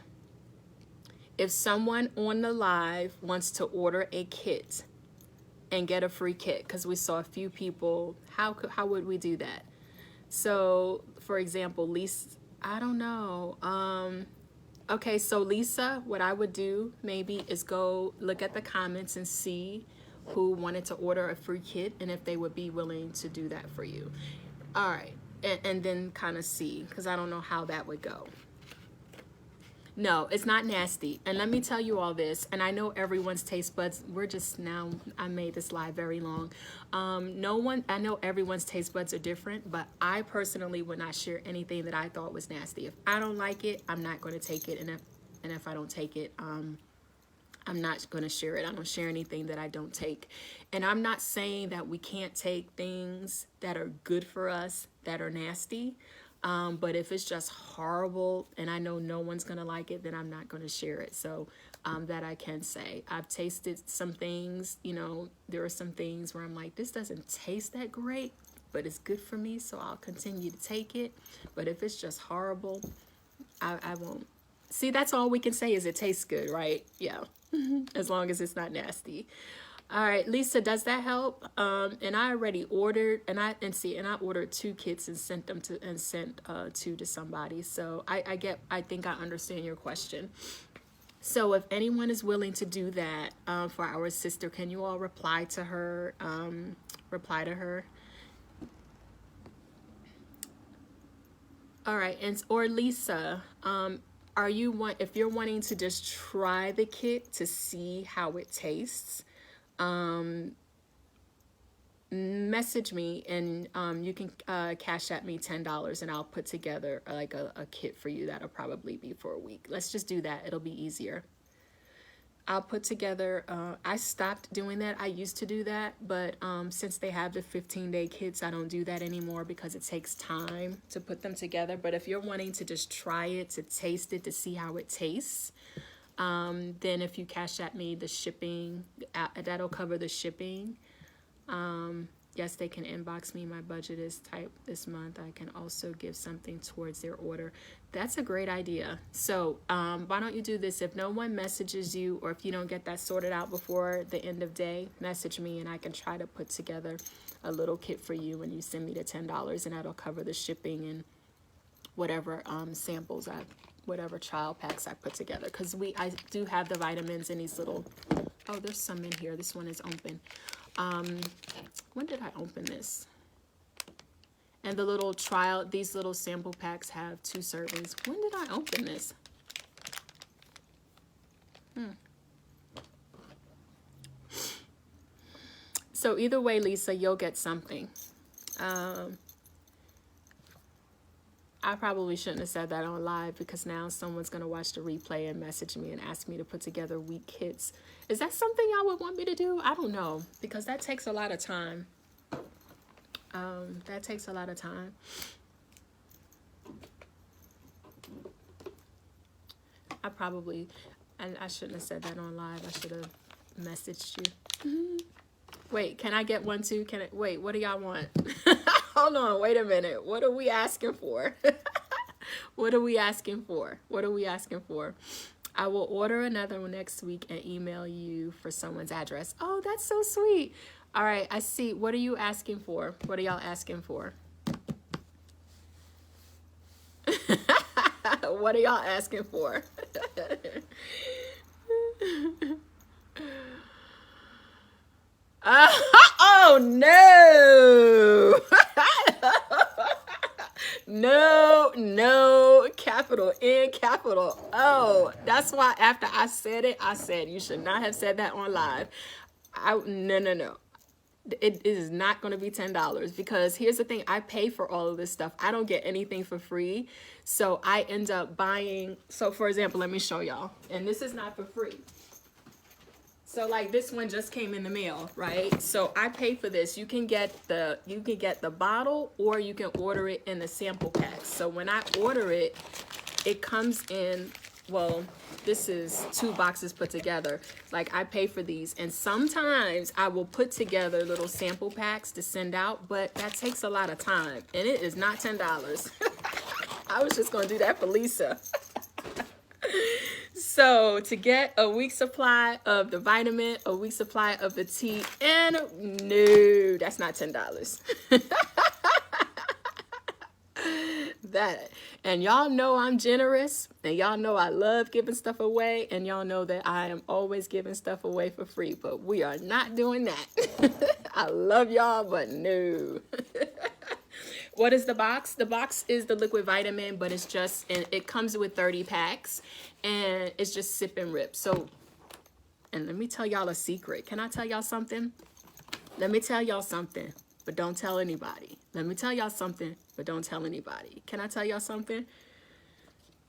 someone on the live wants to order a kit and get a free kit? Because we saw a few people, how would we do that? So for example, Lisa, I don't know. Okay, so Lisa, what I would do maybe is go look at the comments and see who wanted to order a free kit and if they would be willing to do that for you. All right, and then kind of see, because I don't know how that would go. No, it's not nasty. And let me tell you all this, and I know everyone's taste buds, we're just now, I made this live very long. I know everyone's taste buds are different, but I personally would not share anything that I thought was nasty. If I don't like it, I'm not going to take it. And if I don't take it, I'm not going to share it. I don't share anything that I don't take. And I'm not saying that we can't take things that are good for us that are nasty. But if it's just horrible and I know no one's going to like it, then I'm not going to share it. So that I can say. I've tasted some things, you know, there are some things where I'm like, this doesn't taste that great, but it's good for me, so I'll continue to take it. But if it's just horrible, I won't. See, that's all we can say is it tastes good, right? Yeah, as long as it's not nasty. All right, Lisa, does that help? And I already ordered, and I ordered 2 kits and sent them to, and sent 2 to somebody. So I think I understand your question. So if anyone is willing to do that for our sister, can you all reply to her? All right, and or Lisa, if you're wanting to just try the kit to see how it tastes, message me and you can cash at me $10 and I'll put together like a kit for you. That'll probably be for a week. Let's just do that. It'll be easier. I'll put together, I stopped doing that. I used to do that, but since they have the 15-day kits, I don't do that anymore because it takes time to put them together. But if you're wanting to just try it, to taste it, to see how it tastes, then if you cash at me the shipping, that'll cover the shipping. Yes, they can inbox me. My budget is tight this month. I can also give something towards their order. That's a great idea. So why don't you do this? If no one messages you, or if you don't get that sorted out before the end of day, message me and I can try to put together a little kit for you, and you send me the $10 and that'll cover the shipping and whatever samples whatever trial packs I put together. Because I do have the vitamins in these little, oh, there's some in here. This one is open. When did I open this? And the little trial, these little sample packs have 2 servings. When did I open this? So either way, Lisa, you'll get something. I probably shouldn't have said that on live because now someone's going to watch the replay and message me and ask me to put together week kits. Is that something y'all would want me to do? I don't know, because that takes a lot of time. That takes a lot of time. I shouldn't have said that on live. I should have messaged you. Wait, can I get one too? Wait, what do y'all want? Hold on, wait a minute. What are we asking for? What are we asking for? What are we asking for? I will order another one next week and email you for someone's address. Oh, that's so sweet. All right, I see. What are you asking for? What are y'all asking for? What are y'all asking for? Oh no. No, capital N, capital O. That's why after I said it, I said you should not have said that on live. No. It is not going to be $10 because here's the thing. I pay for all of this stuff. I don't get anything for free. So I end up buying. So for example, let me show y'all. And this is not for free. So like this one just came in the mail, right? So I pay for this. You can get the bottle or you can order it in the sample pack. So when I order it, it comes in, well, this is 2 boxes put together. Like I pay for these, and sometimes I will put together little sample packs to send out, but that takes a lot of time and it is not $10. I was just gonna do that for Lisa. So to get a week's supply of the vitamin, a week's supply of the tea, and no, that's not $10. That, and y'all know I'm generous, and y'all know I love giving stuff away, and y'all know that I am always giving stuff away for free, but we are not doing that. I love y'all, but no. What is the box? The box is the liquid vitamin, but it's just, and it comes with 30 packs, and it's just sip and rip. So, and let me tell y'all a secret. Can I tell y'all something? Let me tell y'all something, but don't tell anybody. Let me tell y'all something, but don't tell anybody. Can I tell y'all something?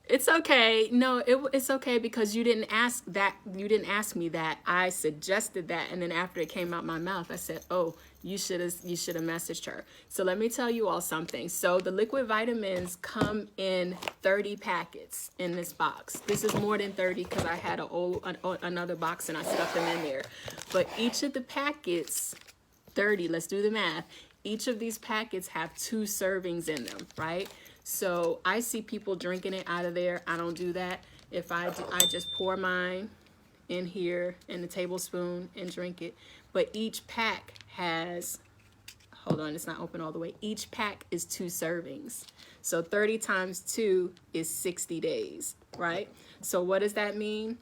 It's okay. No, it's okay because you didn't ask that. You didn't ask me that. I suggested that, and then after it came out my mouth, I said, "Oh, you should have messaged her." So let me tell you all something. So the liquid vitamins come in 30 packets in this box. This is more than 30 because I had another box and I stuck them in there. But each of the packets, 30. Let's do the math. Each of these packets have 2 servings in them, right? So I see people drinking it out of there. I don't do that. If I do, I just pour mine in here in the tablespoon and drink it. But each pack has, hold on, it's not open all the way. Each pack is 2 servings. So 30 times 2 is 60 days, right? So what does that mean?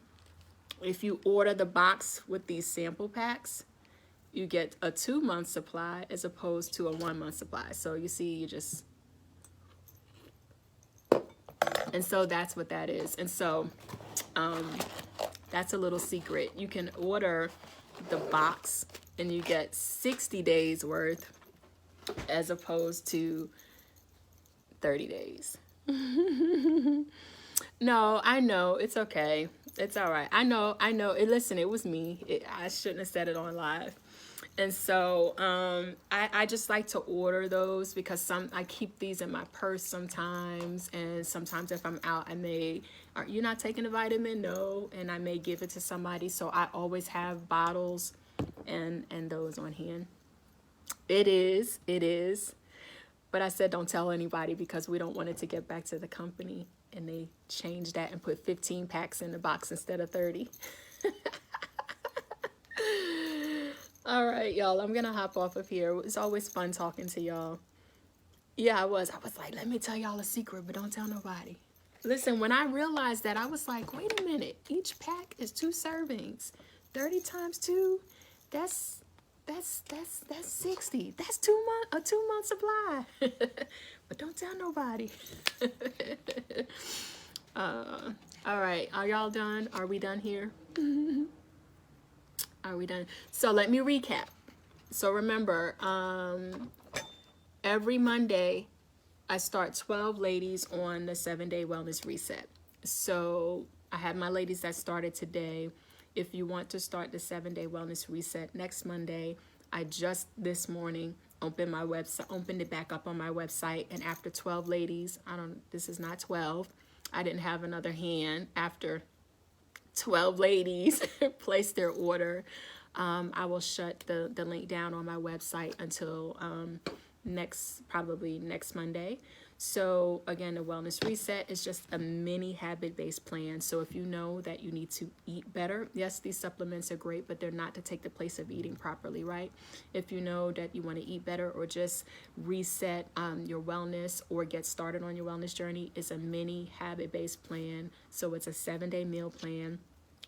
If you order the box with these sample packs, you get a 2-month supply as opposed to a 1-month supply. So you see, you just, and so that's what that is. And so that's a little secret. You can order the box and you get 60 days worth as opposed to 30 days. No, I know. It's okay. It's all right. I know. Listen, it was me. I shouldn't have said it on live. And so I just like to order those because I keep these in my purse sometimes. And sometimes if I'm out, are you not taking a vitamin? No. And I may give it to somebody. So I always have bottles and those on hand. It is. But I said don't tell anybody because we don't want it to get back to the company. And they changed that and put 15 packs in the box instead of 30. All right, y'all, I'm going to hop off of here. It's always fun talking to y'all. Yeah, I was like, let me tell y'all a secret, but don't tell nobody. Listen, when I realized that, I was like, wait a minute. Each pack is 2 servings. 30 times 2, that's 60. That's a 2-month supply. But don't tell nobody. All right, are y'all done? Are we done here? Are we done? So let me recap. So remember, every Monday, I start 12 ladies on the 7-day wellness reset. So I have my ladies that started today. If you want to start the 7-day wellness reset next Monday, I just this morning opened it back up on my website. And after 12 ladies, this is not 12. I didn't have another hand after 12 ladies place their order. I will shut the link down on my website until probably next Monday. So again, the wellness reset is just a mini habit-based plan. So if you know that you need to eat better, yes, these supplements are great, but they're not to take the place of eating properly, right? If you know that you want to eat better or just reset your wellness or get started on your wellness journey, it's a mini habit-based plan. So it's a 7-day meal plan.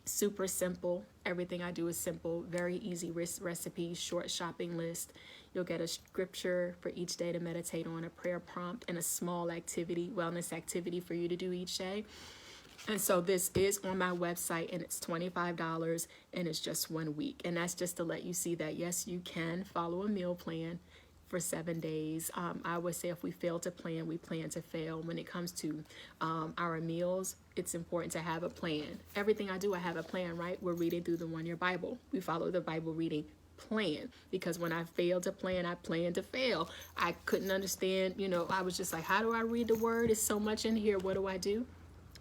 Super simple. Everything I do is simple, very easy recipes, short shopping list. You'll get a scripture for each day to meditate on, a prayer prompt, and a small activity, wellness activity for you to do each day. And so this is on my website, and it's $25, and it's just 1 week. And that's just to let you see that, yes, you can follow a meal plan for 7 days. I would say if we fail to plan, we plan to fail. When it comes to our meals, it's important to have a plan. Everything I do, I have a plan, right? We're reading through the 1-year Bible. We follow the Bible reading plan, because when I failed to plan, I planned to fail. I couldn't understand, I was just like, how do I read the word? There's so much in here. What do?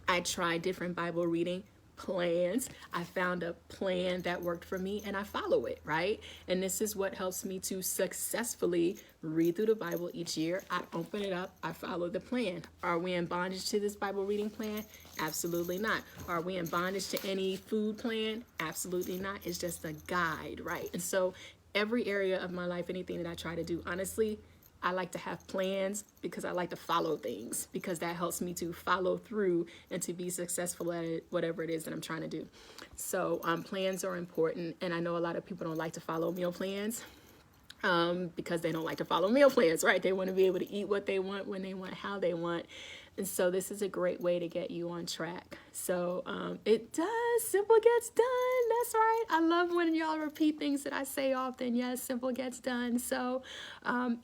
I tried different Bible reading plans. I found a plan that worked for me, and I follow it, right? And this is what helps me to successfully read through the Bible each year. I open it up, I follow the plan. Are we in bondage to this Bible reading plan? Absolutely not. Are we in bondage to any food plan? Absolutely not. It's just a guide, right? And so every area of my life, anything that I try to do, honestly, I like to have plans because I like to follow things, because that helps me to follow through and to be successful at it, whatever it is that I'm trying to do. So plans are important. And I know a lot of people don't like to follow meal plans because they don't like to follow meal plans, right? They want to be able to eat what they want, when they want, how they want. And so this is a great way to get you on track. So it does. Simple gets done. That's right. I love when y'all repeat things that I say often. Yes, simple gets done. So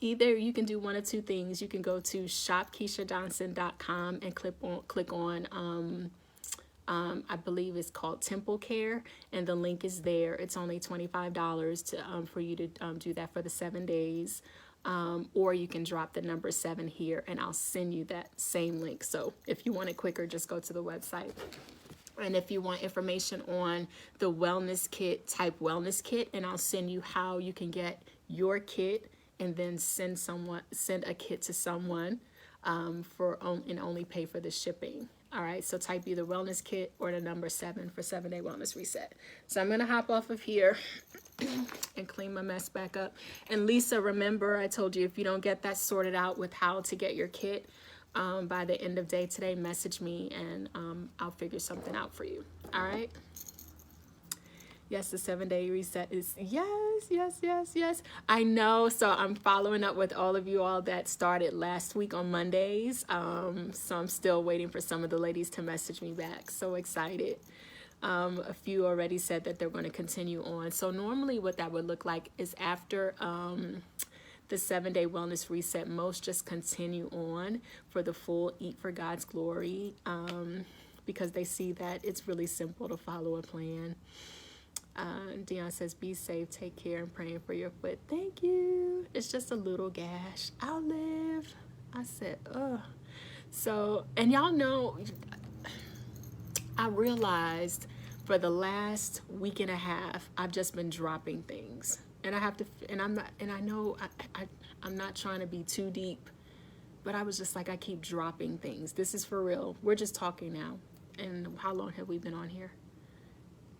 either you can do one of two things. You can go to shopkeishajohnson.com and click on I believe it's called Temple Care, and the link is there. It's only $25 for you to do that for the 7 days. Or you can drop the number 7 here, and I'll send you that same link. So if you want it quicker, just go to the website. And if you want information on the wellness kit, type wellness kit, and I'll send you how you can get your kit and then send a kit to someone and only pay for the shipping. All right, so type either wellness kit or the number 7 for 7-day wellness reset. So I'm going to hop off of here and clean my mess back up. And Lisa, remember, I told you if you don't get that sorted out with how to get your kit by the end of day today, message me and I'll figure something out for you. All right. Yes, the 7-day reset is yes. I know. So I'm following up with all of you all that started last week on Mondays. So I'm still waiting for some of the ladies to message me back. So excited. A few already said that they're going to continue on. So normally what that would look like is after the 7-day wellness reset, most just continue on for the full Eat for God's Glory because they see that it's really simple to follow a plan. Dion says, be safe, take care, and praying for your foot. Thank you. It's just a little gash. I'll live. I said, ugh. So, and y'all know, I realized for the last week and a half, I've just been dropping things. And I have to, and I'm not, and I know I'm not trying to be too deep, but I was just like, I keep dropping things. This is for real. We're just talking now. And how long have we been on here?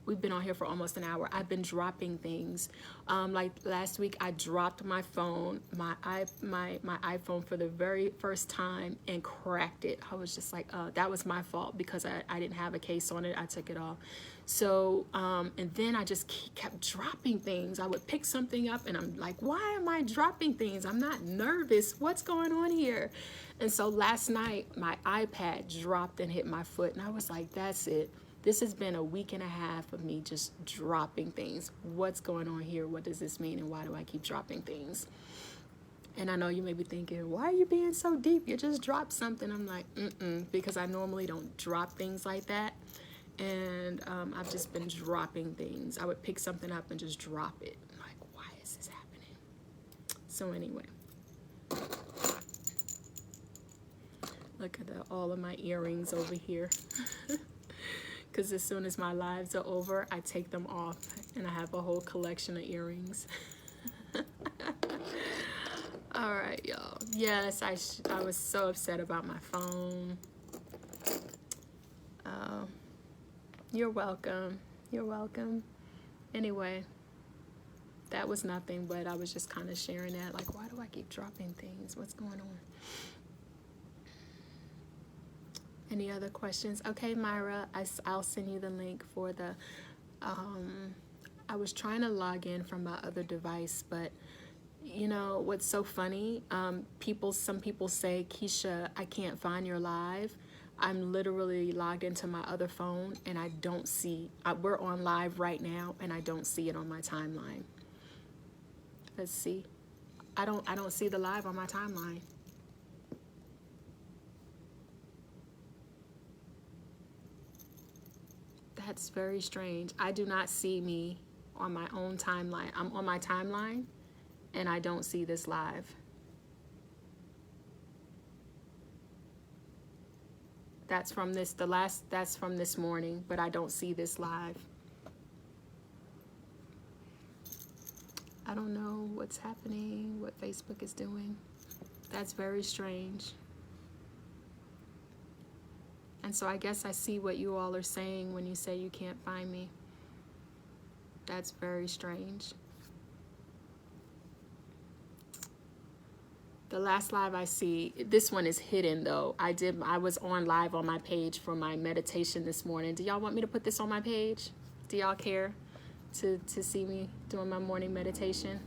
We've been on here for almost an hour. I've been dropping things. Like last week, I dropped my phone, my iPhone for the very first time and cracked it. I was just like, that was my fault because I didn't have a case on it. I took it off. So, and then I just kept dropping things. I would pick something up and I'm like, why am I dropping things? I'm not nervous. What's going on here? And so last night, my iPad dropped and hit my foot. And I was like, that's it. This has been a week and a half of me just dropping things. What's going on here? What does this mean? And why do I keep dropping things? And I know you may be thinking, why are you being so deep? You just dropped something. I'm like, because I normally don't drop things like that. And I've just been dropping things. I would pick something up and just drop it. I'm like, why is this happening? So anyway. Look at all of my earrings over here. Because as soon as my lives are over, I take them off and I have a whole collection of earrings. All right, y'all. Yes, I was so upset about my phone. You're welcome. You're welcome. Anyway, that was nothing, but I was just kind of sharing that. Like, why do I keep dropping things? What's going on? Any other questions? Okay, Myra, I'll send you the link for the, I was trying to log in from my other device, but you know what's so funny? Some people say, Keisha, I can't find your live. I'm literally logged into my other phone and I don't see, we're on live right now and I don't see it on my timeline. Let's see. I don't see the live on my timeline. That's very strange. I do not see me on my own timeline. I'm on my timeline and I don't see this live. That's from that's from this morning, but I don't see this live. I don't know what's happening, what Facebook is doing. That's very strange. And so I guess I see what you all are saying when you say you can't find me. That's very strange. The last live I see, this one is hidden though. I was on live on my page for my meditation this morning. Do y'all want me to put this on my page? Do y'all care to see me doing my morning meditation?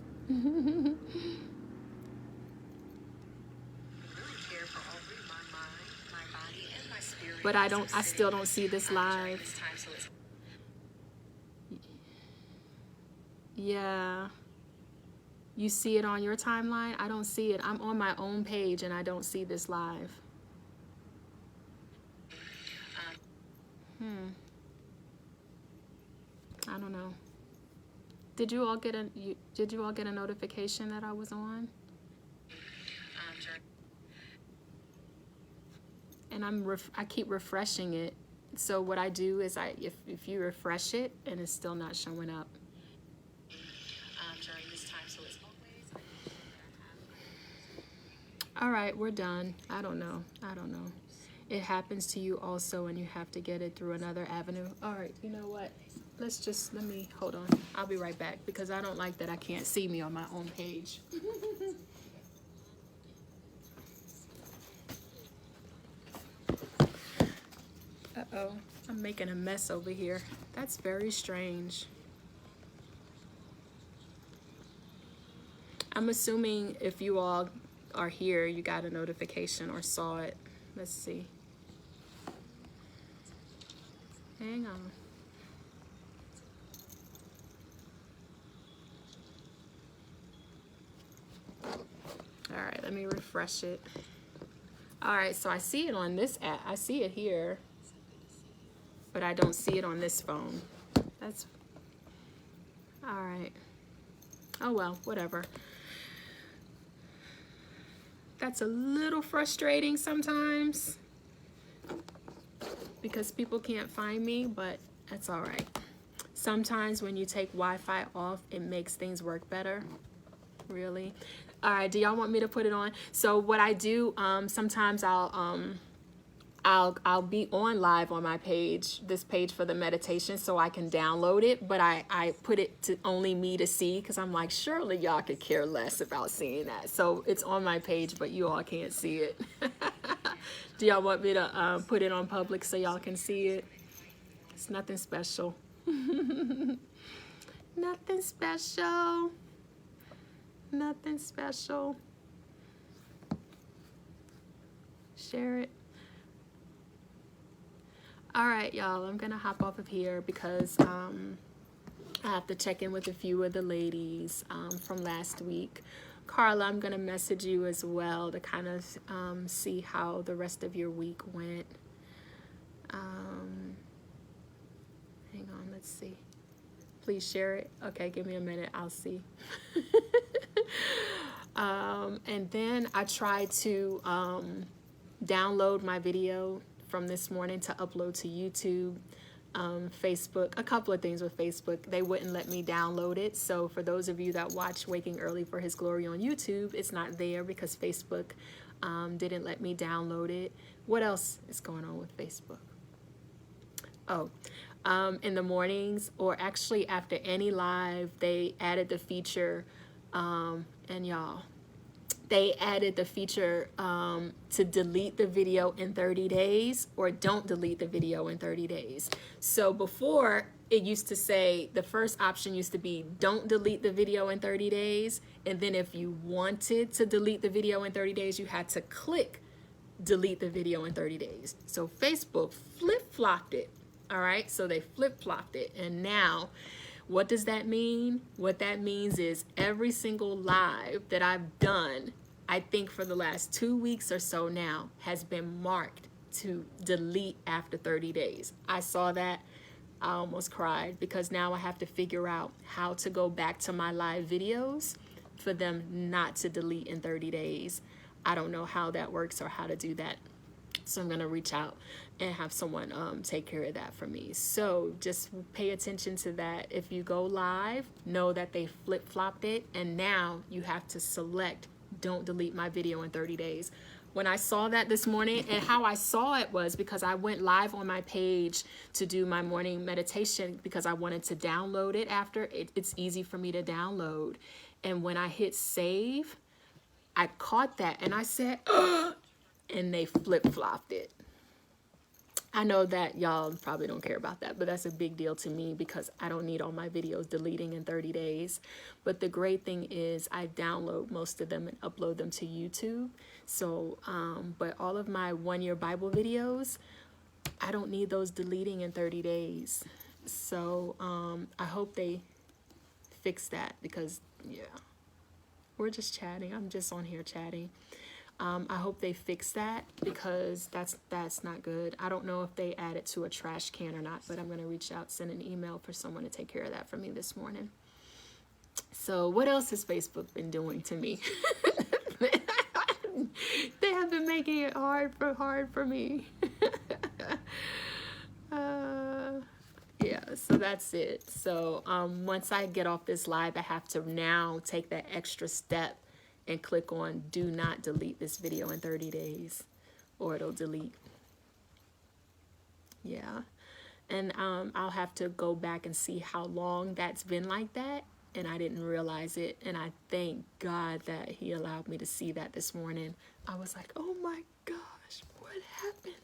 But I still don't see this live. Yeah. You see it on your timeline? I don't see it. I'm on my own page and I don't see this live. I don't know. Did you all get a notification that I was on? And I keep refreshing it. So what I do is if you refresh it and it's still not showing up. All right, we're done. I don't know. It happens to you also and you have to get it through another avenue. All right, you know what? Let me, hold on. I'll be right back because I don't like that I can't see me on my own page. Uh-oh, I'm making a mess over here. That's very strange. I'm assuming if you all are here, you got a notification or saw it. Let's see. Hang on. All right, let me refresh it. All right, so I see it on this app. I see it here, but I don't see it on this phone. That's all right. Oh well, whatever. That's a little frustrating sometimes because people can't find me, but that's all right. Sometimes when you take Wi-Fi off, it makes things work better. Really. All right, do y'all want me to put it on? So what I do, sometimes I'll be on live on my page, this page for the meditation, so I can download it, but I put it to only me to see because I'm like, surely y'all could care less about seeing that. So it's on my page, but you all can't see it. Do y'all want me to put it on public so y'all can see it? It's nothing special. Nothing special. Nothing special. Share it. All right, y'all, I'm gonna hop off of here because I have to check in with a few of the ladies from last week. Carla, I'm gonna message you as well to kind of see how the rest of your week went. Hang on, let's see. Please share it. Okay, give me a minute, I'll see. And then I tried to download my video from this morning to upload to YouTube. Facebook, a couple of things with Facebook. They wouldn't let me download it. So for those of you that watch Waking Early for His Glory on YouTube, it's not there because Facebook didn't let me download it. What else is going on with Facebook? Oh, in the mornings, or actually after any live, they added the feature, and y'all, they added the feature to delete the video in 30 days or don't delete the video in 30 days. So before, it used to say, the first option used to be don't delete the video in 30 days. And then if you wanted to delete the video in 30 days, you had to click delete the video in 30 days. So Facebook flip-flopped it. All right, so they flip-flopped it. And now, what does that mean? What that means is every single live that I've done, I think for the last 2 weeks or so now, has been marked to delete after 30 days. I saw that. I almost cried because now I have to figure out how to go back to my live videos for them not to delete in 30 days. I don't know how that works or how to do that. So I'm going to reach out and have someone take care of that for me. So just pay attention to that. If you go live, know that they flip-flopped it, and now you have to select don't delete my video in 30 days. When I saw that this morning, and how I saw it was because I went live on my page to do my morning meditation because I wanted to download it after. It's easy for me to download. And when I hit save, I caught that and I said, ugh, and they flip-flopped it. I know that y'all probably don't care about that, but that's a big deal to me because I don't need all my videos deleting in 30 days. But the great thing is I download most of them and upload them to YouTube. So, but all of my one-year Bible videos, I don't need those deleting in 30 days. So I hope they fix that because, yeah, we're just chatting. I'm just on here chatting. I hope they fix that because that's not good. I don't know if they add it to a trash can or not, but I'm going to reach out, send an email for someone to take care of that for me this morning. So what else has Facebook been doing to me? They have been making it hard for me. Yeah, so that's it. So once I get off this live, I have to now take that extra step and click on do not delete this video in 30 days or it'll delete. Yeah. And I'll have to go back and see how long that's been like that. And I didn't realize it. And I thank God that he allowed me to see that this morning. I was like, oh my gosh, what happened?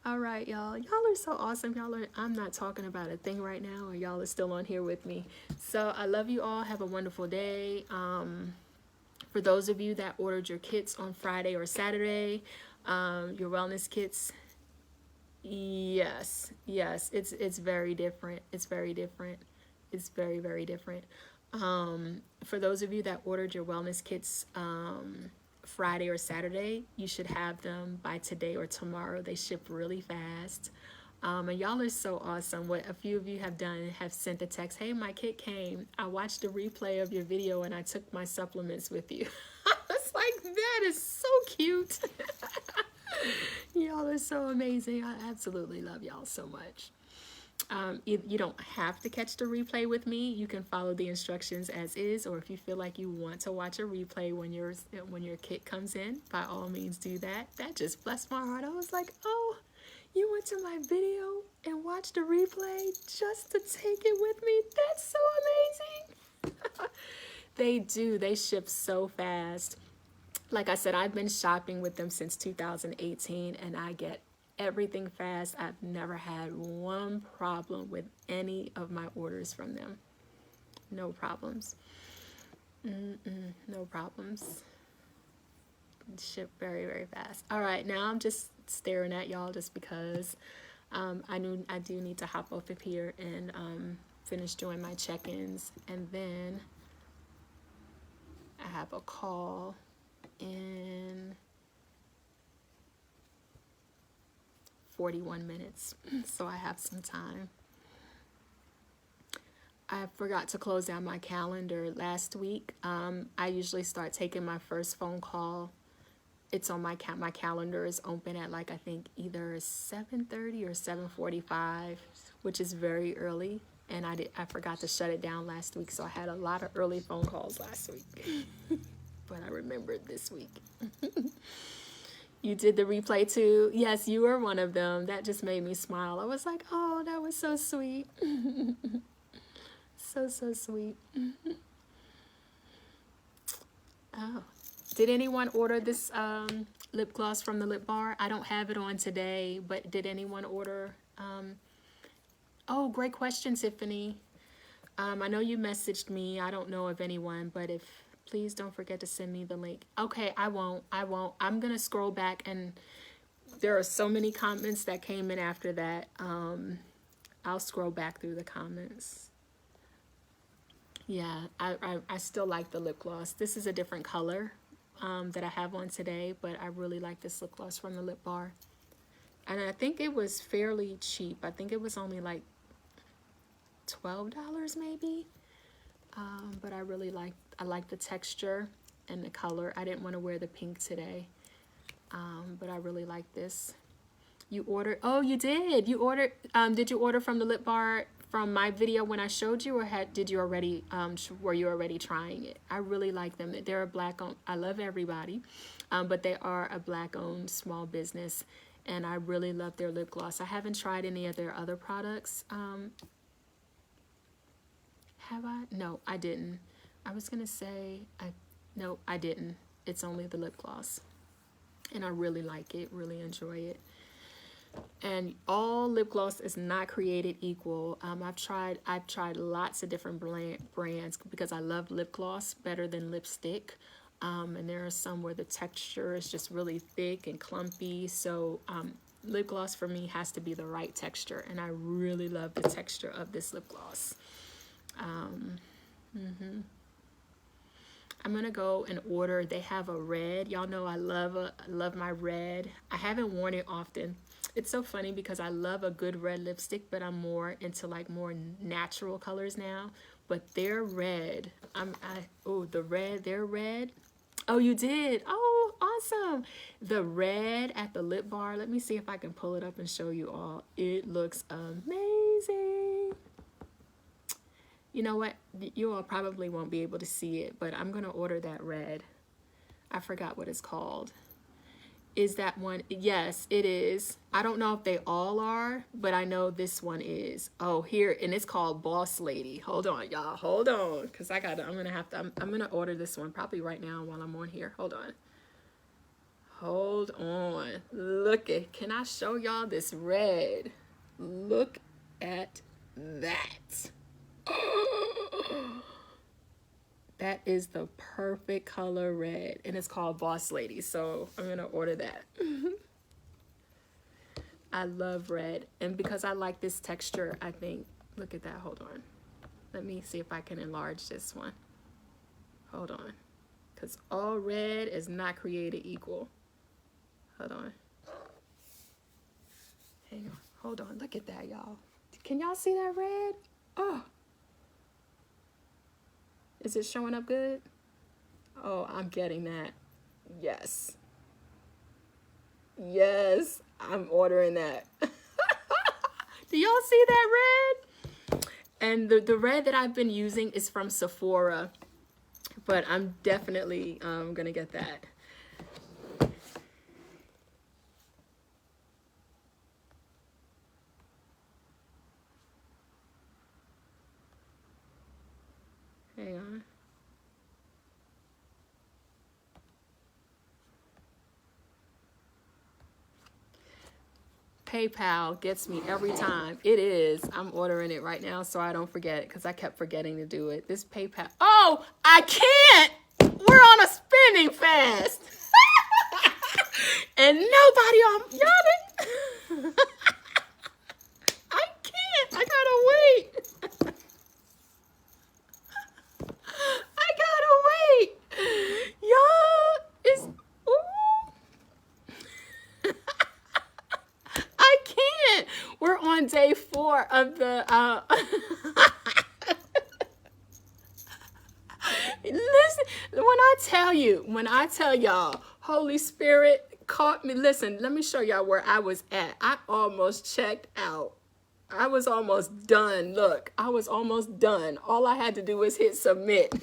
All right, y'all. Y'all are so awesome. I'm not talking about a thing right now, and y'all are still on here with me. So I love you all. Have a wonderful day. For those of you that ordered your kits on Friday or Saturday, your wellness kits, yes, it's very different. It's very different. It's very, very different. For those of you that ordered your wellness kits, Friday or Saturday, you should have them by today or tomorrow. They ship really fast. And y'all are so awesome. What a few of you have done have sent a text, hey, my kit came. I watched a replay of your video and I took my supplements with you. I was like, that is so cute. Y'all are so amazing. I absolutely love y'all so much. You don't have to catch the replay with me. You can follow the instructions as is, or if you feel like you want to watch a replay when your kit comes in, by all means do that. That just blessed my heart. I was like, oh, you went to my video and watched a replay just to take it with me? That's so amazing. They do. They ship so fast. Like I said, I've been shopping with them since 2018 and I get everything fast. I've never had one problem with any of my orders from them. No problems. No problems. Ship very, very fast. All right, now I'm just staring at y'all just because I do need to hop off of here and finish doing my check-ins, and then I have a call in 41 minutes, so I have some time. I forgot to close down my calendar last week. I usually start taking my first phone call it's on my calendar is open at like, I think either 7:30 or 7:45, which is very early. And I forgot to shut it down last week, so I had a lot of early phone calls last week. But I remembered this week. You did the replay too? Yes, you were one of them. That just made me smile. I was like, oh, that was so sweet. So sweet. Oh, did anyone order this lip gloss from the Lip Bar? I don't have it on today, but did anyone order? Oh, great question, Tiffany. I know you messaged me. I don't know of anyone, but please don't forget to send me the link. Okay, I won't. I'm going to scroll back, and there are so many comments that came in after that. I'll scroll back through the comments. Yeah, I still like the lip gloss. This is a different color that I have on today, but I really like this lip gloss from the Lip Bar. And I think it was fairly cheap. I think it was only like $12 maybe. But I really like the texture and the color. I didn't want to wear the pink today. But I really like this. You ordered, oh, you did. You ordered, did you order from the Lip Bar from my video when I showed you, or did you already, were you already trying it? I really like them. They're a black owned, I love everybody, but they are a black owned small business, and I really love their lip gloss. I haven't tried any of their other products. Have I? No, I didn't. I was going to say, no, I didn't. It's only the lip gloss. And I really like it, really enjoy it. And all lip gloss is not created equal. I've tried lots of different brands because I love lip gloss better than lipstick. And there are some where the texture is just really thick and clumpy. So lip gloss for me has to be the right texture. And I really love the texture of this lip gloss. I'm gonna go and order. They have a red. Y'all know I love my red. I haven't worn it often. It's so funny because I love a good red lipstick, but I'm more into like more natural colors now. But their red, their red. Oh, you did? Oh, awesome. The red at the Lip Bar. Let me see if I can pull it up and show you all. It looks amazing. You know what? You all probably won't be able to see it, but I'm going to order that red. I forgot what it's called. Is that one? Yes, it is. I don't know if they all are, but I know this one is. Oh, here, and it's called Boss Lady. Hold on, y'all. Hold on, because I'm going to order this one probably right now while I'm on here. Hold on. Hold on. Look at, can I show y'all this red? Look at that. That is the perfect color red, and it's called Boss Lady, so I'm gonna order that. I love red, and because I like this texture, I think, look at that, hold on. Let me see if I can enlarge this one. Hold on, because all red is not created equal. Hold on. Hang on, hold on, look at that, y'all. Can y'all see that red? Oh. Is it showing up good? Oh, I'm getting that. Yes. Yes, I'm ordering that. Do y'all see that red? And the red that I've been using is from Sephora, but I'm definitely gonna get that. Hang on. PayPal gets me every time. It is. I'm ordering it right now so I don't forget it because I kept forgetting to do it. This PayPal. Oh, I can't. We're on a spending fast. And nobody on y'all. I can't. I gotta wait. I gotta wait. Y'all is I can't. We're on day 4 of the listen, when I tell y'all, Holy Spirit caught me. Listen, let me show y'all where I was at. I almost checked out. I was almost done. Look, I was almost done. All I had to do was hit submit.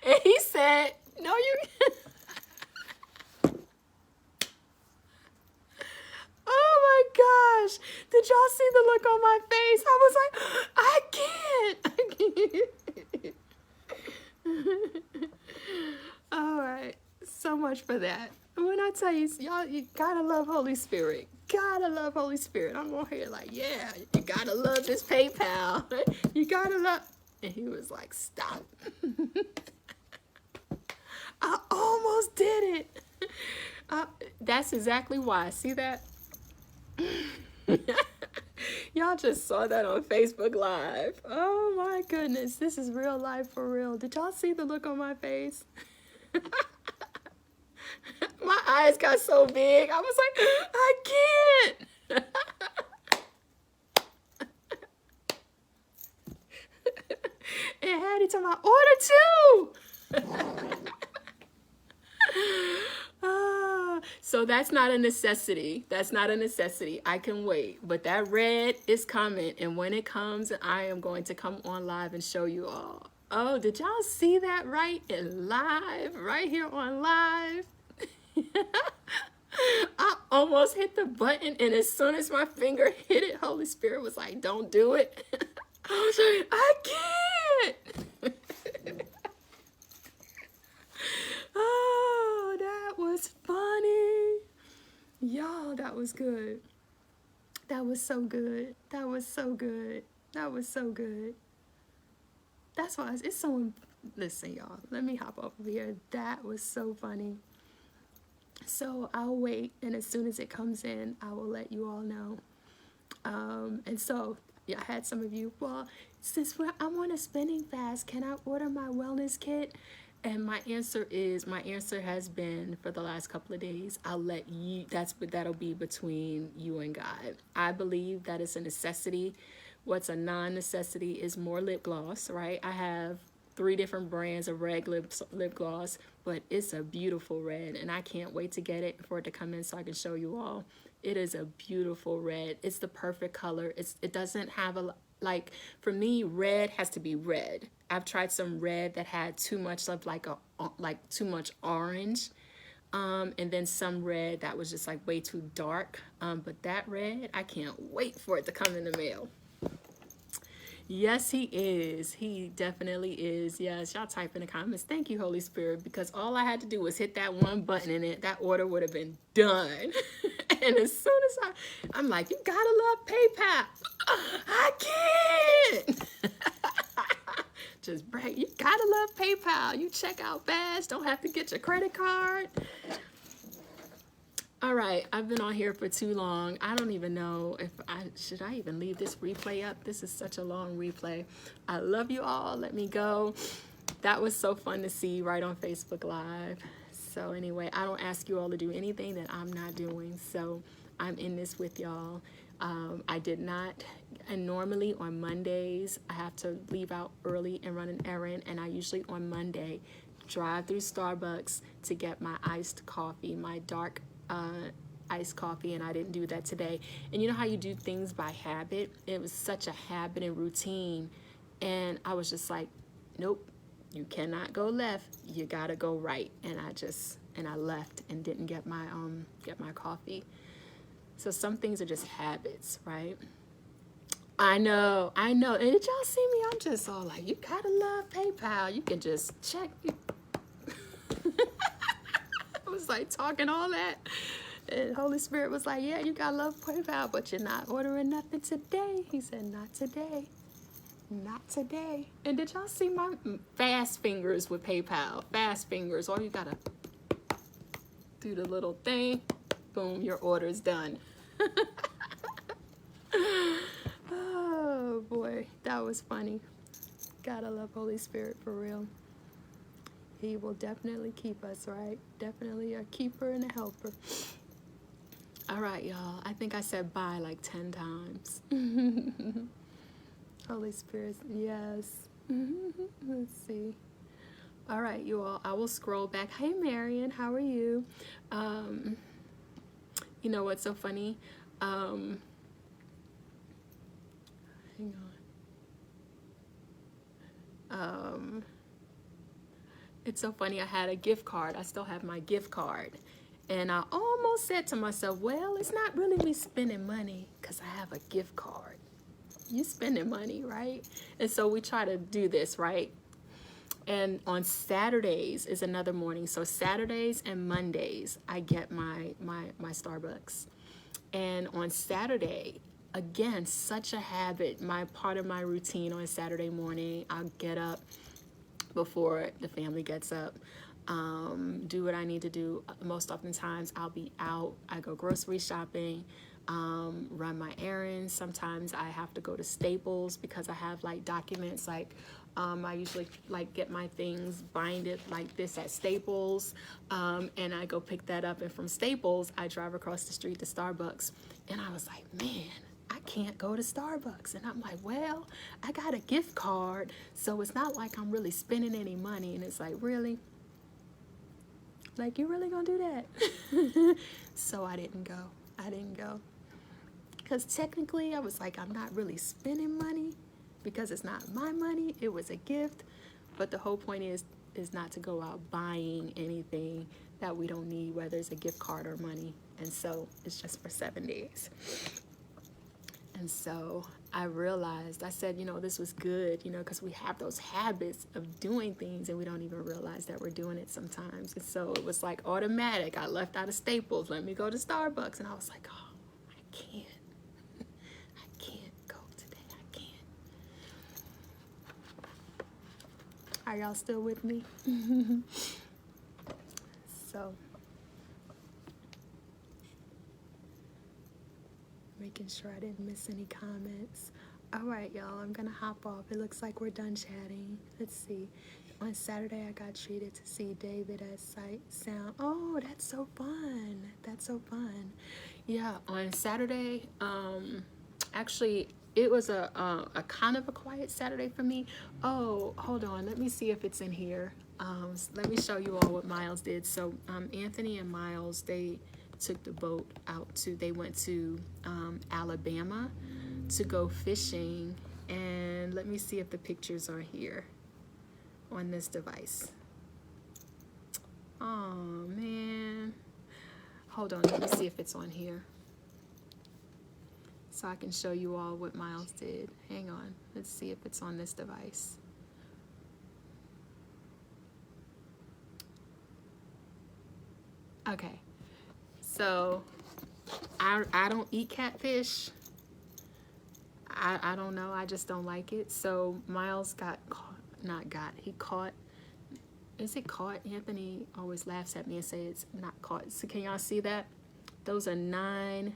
And he said, no, you... Oh my gosh. Did y'all see the look on my face? I was like, I can't. All right. So much for that. When I tell you, y'all, you gotta love Holy Spirit. Gotta love Holy Spirit. I'm on here like, yeah, you gotta love this PayPal. You gotta love. And he was like, stop. I almost did it. That's exactly why. See that? Y'all just saw that on Facebook Live. Oh my goodness. This is real life for real. Did y'all see the look on my face? My eyes got so big. I was like, I can't. And Hattie told me, order two. So that's not a necessity. That's not a necessity. I can wait. But that red is coming. And when it comes, I am going to come on live and show you all. Oh, did y'all see that right in live? Right here on live? I almost hit the button. And as soon as my finger hit it, Holy Spirit was like, don't do it. I was like, I can't. Oh, that was funny. Y'all, that was good. That was so good. That was so good. That was so good. That's why it's so... Listen, y'all. Let me hop over here. That was so funny. So I'll wait, and as soon as it comes in, I will let you all know. And so... Yeah, I had some of you, well, since I'm on a spending fast, can I order my wellness kit? And my answer has been for the last couple of days, I'll let you, that'll be between you and God. I believe that it's a necessity. What's a non-necessity is more lip gloss, right? I have 3 different brands of red lip gloss, but it's a beautiful red, and I can't wait to get it for it to come in so I can show you all. It is a beautiful red. It's the perfect color. It doesn't have like, for me, red has to be red. I've tried some red that had too much of like too much orange. And then some red that was just like way too dark. But that red, I can't wait for it to come in the mail. Yes, he is. He definitely is. Yes, y'all type in the comments. Thank you, Holy Spirit, because all I had to do was hit that one button and that order would have been done. And as soon as I'm like, you gotta love PayPal. I can't. Just brag. You gotta love PayPal. You check out fast. Don't have to get your credit card. All right, I've been on here for too long. I don't even know if should I even leave this replay up. This is such a long replay. I love you all. Let me go. That was so fun to see right on Facebook Live. So anyway, I don't ask you all to do anything that I'm not doing. So I'm in this with y'all. I did not, and normally on Mondays, I have to leave out early and run an errand. And I usually on Monday drive through Starbucks to get my iced coffee, my dark iced coffee, and I didn't do that today. And you know how you do things by habit? It was such a habit and routine, and I was just like, nope, you cannot go left, you gotta go right. And I left and didn't get my coffee. So some things are just habits, right? I know. And did y'all see me? I'm just all like, you gotta love PayPal. You can just check. I was like talking all that, and Holy Spirit was like, yeah, you gotta love PayPal, but you're not ordering nothing today. He said, not today. Not today. And did y'all see my fast fingers with PayPal? Fast fingers. All you gotta do the little thing. Boom, your order's done. Oh boy, that was funny. Gotta love Holy Spirit for real. He will definitely keep us, right? Definitely a keeper and a helper. All right, y'all. I think I said bye like 10 times. Holy Spirit, yes. Let's see. All right, you all, I will scroll back. Hey, Marion, how are you? You know what's so funny? Hang on. It's so funny. I had a gift card. I still have my gift card. And I almost said to myself, well, it's not really me spending money because I have a gift card. You spending money, right? And so we try to do this, right? And on Saturdays is another morning. So Saturdays and Mondays, I get my Starbucks. And on Saturday, again, such a habit, part of my routine on Saturday morning, I'll get up before the family gets up, do what I need to do. Most oftentimes I'll be out. I go grocery shopping, run my errands. Sometimes I have to go to Staples because I have like documents like I usually like get my things binded like this at Staples, and I go pick that up. And from Staples, I drive across the street to Starbucks. And I was like, man, I can't go to Starbucks. And I'm like, well, I got a gift card, so it's not like I'm really spending any money. And it's like, really? Like, you really gonna do that? So I didn't go. Because technically, I was like, I'm not really spending money because it's not my money. It was a gift. But the whole point is not to go out buying anything that we don't need, whether it's a gift card or money. And so it's just for 7 days. And so I realized, I said, this was good, because we have those habits of doing things and we don't even realize that we're doing it sometimes. And so it was like automatic. I left out of Staples. Let me go to Starbucks. And I was like, oh, I can't go today. I can't. Are y'all still with me? So, making sure I didn't miss any comments. All right, y'all, I'm gonna hop off. It looks like we're done chatting. Let's see. On Saturday, I got treated to see David at Sight Sound. Oh, that's so fun. That's so fun. Yeah, on Saturday, actually, it was a kind of a quiet Saturday for me. Oh, hold on. Let me see if it's in here. Let me show you all what Miles did. So Anthony and Miles, they took the boat out they went to Alabama to go fishing. And let me see if the pictures are here on this device. Oh, man. Hold on. Let me see if it's on here, so I can show you all what Miles did. Hang on. Let's see if it's on this device. Okay. So, I don't eat catfish. I don't know. I just don't like it. So, Miles he caught. Is it caught? Anthony always laughs at me and says it's not caught. So, can y'all see that? Those are 9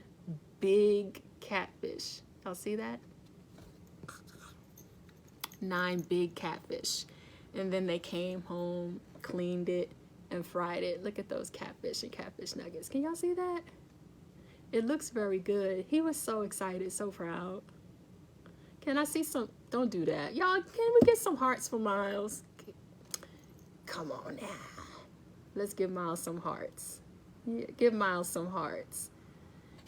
big catfish. Y'all see that? 9 big catfish. And then they came home, cleaned it, and fried it. Look at those catfish and catfish nuggets. Can y'all see that? It looks very good. He was so excited, so proud. Can I see some? Don't do that. Y'all, can we get some hearts for Miles? Come on now. Let's give Miles some hearts. Yeah, give Miles some hearts.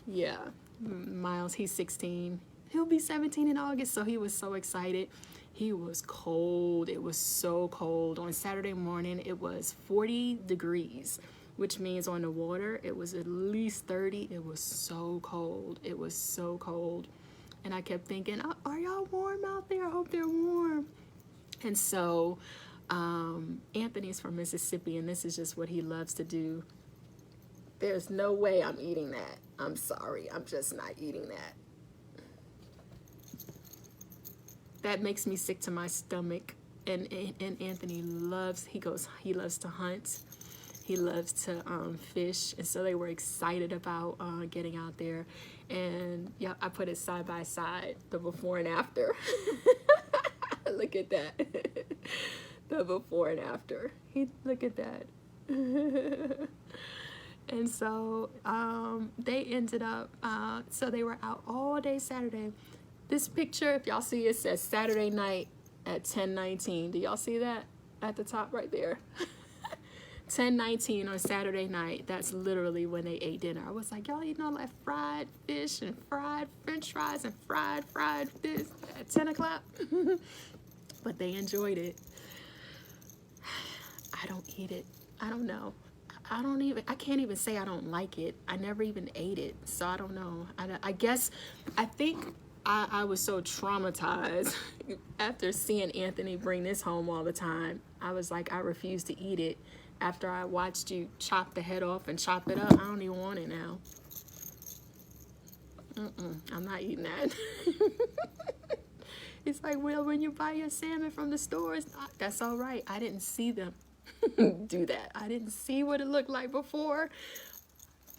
Yeah. Miles, he's 16. He'll be 17 in August, so he was so excited. He was cold. It was so cold. On Saturday morning, it was 40 degrees, which means on the water, it was at least 30. It was so cold. It was so cold. And I kept thinking, are y'all warm out there? I hope they're warm. And so Anthony's from Mississippi, and this is just what he loves to do. There's no way I'm eating that. I'm sorry. I'm just not eating that. That makes me sick to my stomach. And Anthony loves to hunt. He loves to fish. And so they were excited about getting out there. And yeah, I put it side by side, the before and after. Look at that. The before and after. Look at that. And so they ended up, so they were out all day Saturday. This picture, if y'all see, it says Saturday night at 10:19. Do y'all see that? at the top right there. 10:19 on Saturday night. That's literally when they ate dinner. I was like, y'all eating all that fried fish and fried French fries and fried this at 10 o'clock. But they enjoyed it. I don't eat it. I don't know. I can't even say I don't like it. I never even ate it. So I don't know. I guess, I think I was so traumatized after seeing Anthony bring this home all the time. I was like, I refuse to eat it. After I watched you chop the head off and chop it up, I don't even want it now. I'm not eating that. It's like, well, when you buy your salmon from the stores, that's all right. I didn't see them do that. I didn't see what it looked like before.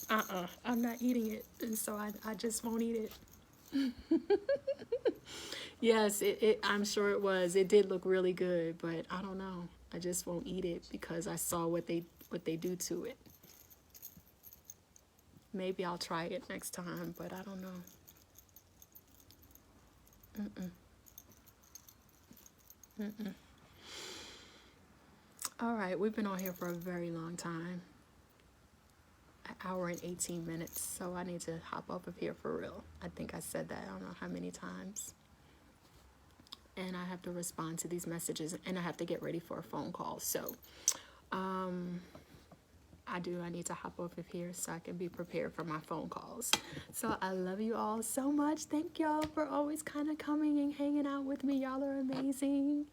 I'm not eating it. And so I just won't eat it. Yes, I'm sure it was. It did look really good, but I don't know. I just won't eat it because I saw what they do to it. Maybe I'll try it next time, but I don't know. All right, we've been on here for a very long time. An hour and 18 minutes, so I need to hop up of here for real. I think I said that I don't know how many times. And I have to respond to these messages, and I have to get ready for a phone call. So, I need to hop off of here so I can be prepared for my phone calls. So I love you all so much. Thank y'all for always kind of coming and hanging out with me. Y'all are amazing.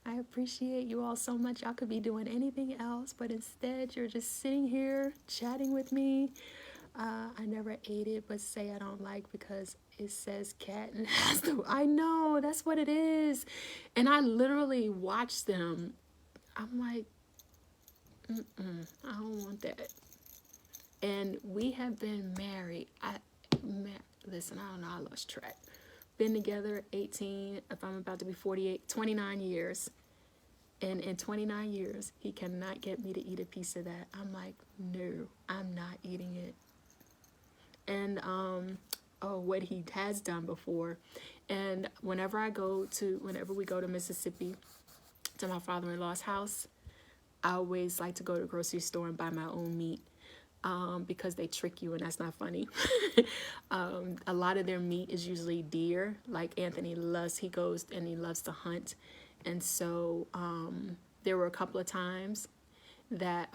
I appreciate you all so much. Y'all could be doing anything else, but instead you're just sitting here chatting with me. I never ate it, but say I don't like because it says cat and has to. I know, that's what it is. And I literally watch them. I'm like, I don't want that. And we have been married. Listen, I don't know, I lost track. Been together 18, if I'm about to be 48, 29 years. And in 29 years, he cannot get me to eat a piece of that. I'm like, no, I'm not eating it. And what he has done before. And whenever we go to Mississippi, to my father-in-law's house, I always like to go to the grocery store and buy my own meat. Because they trick you, and that's not funny. A lot of their meat is usually deer. Like Anthony loves to hunt. And so there were a couple of times that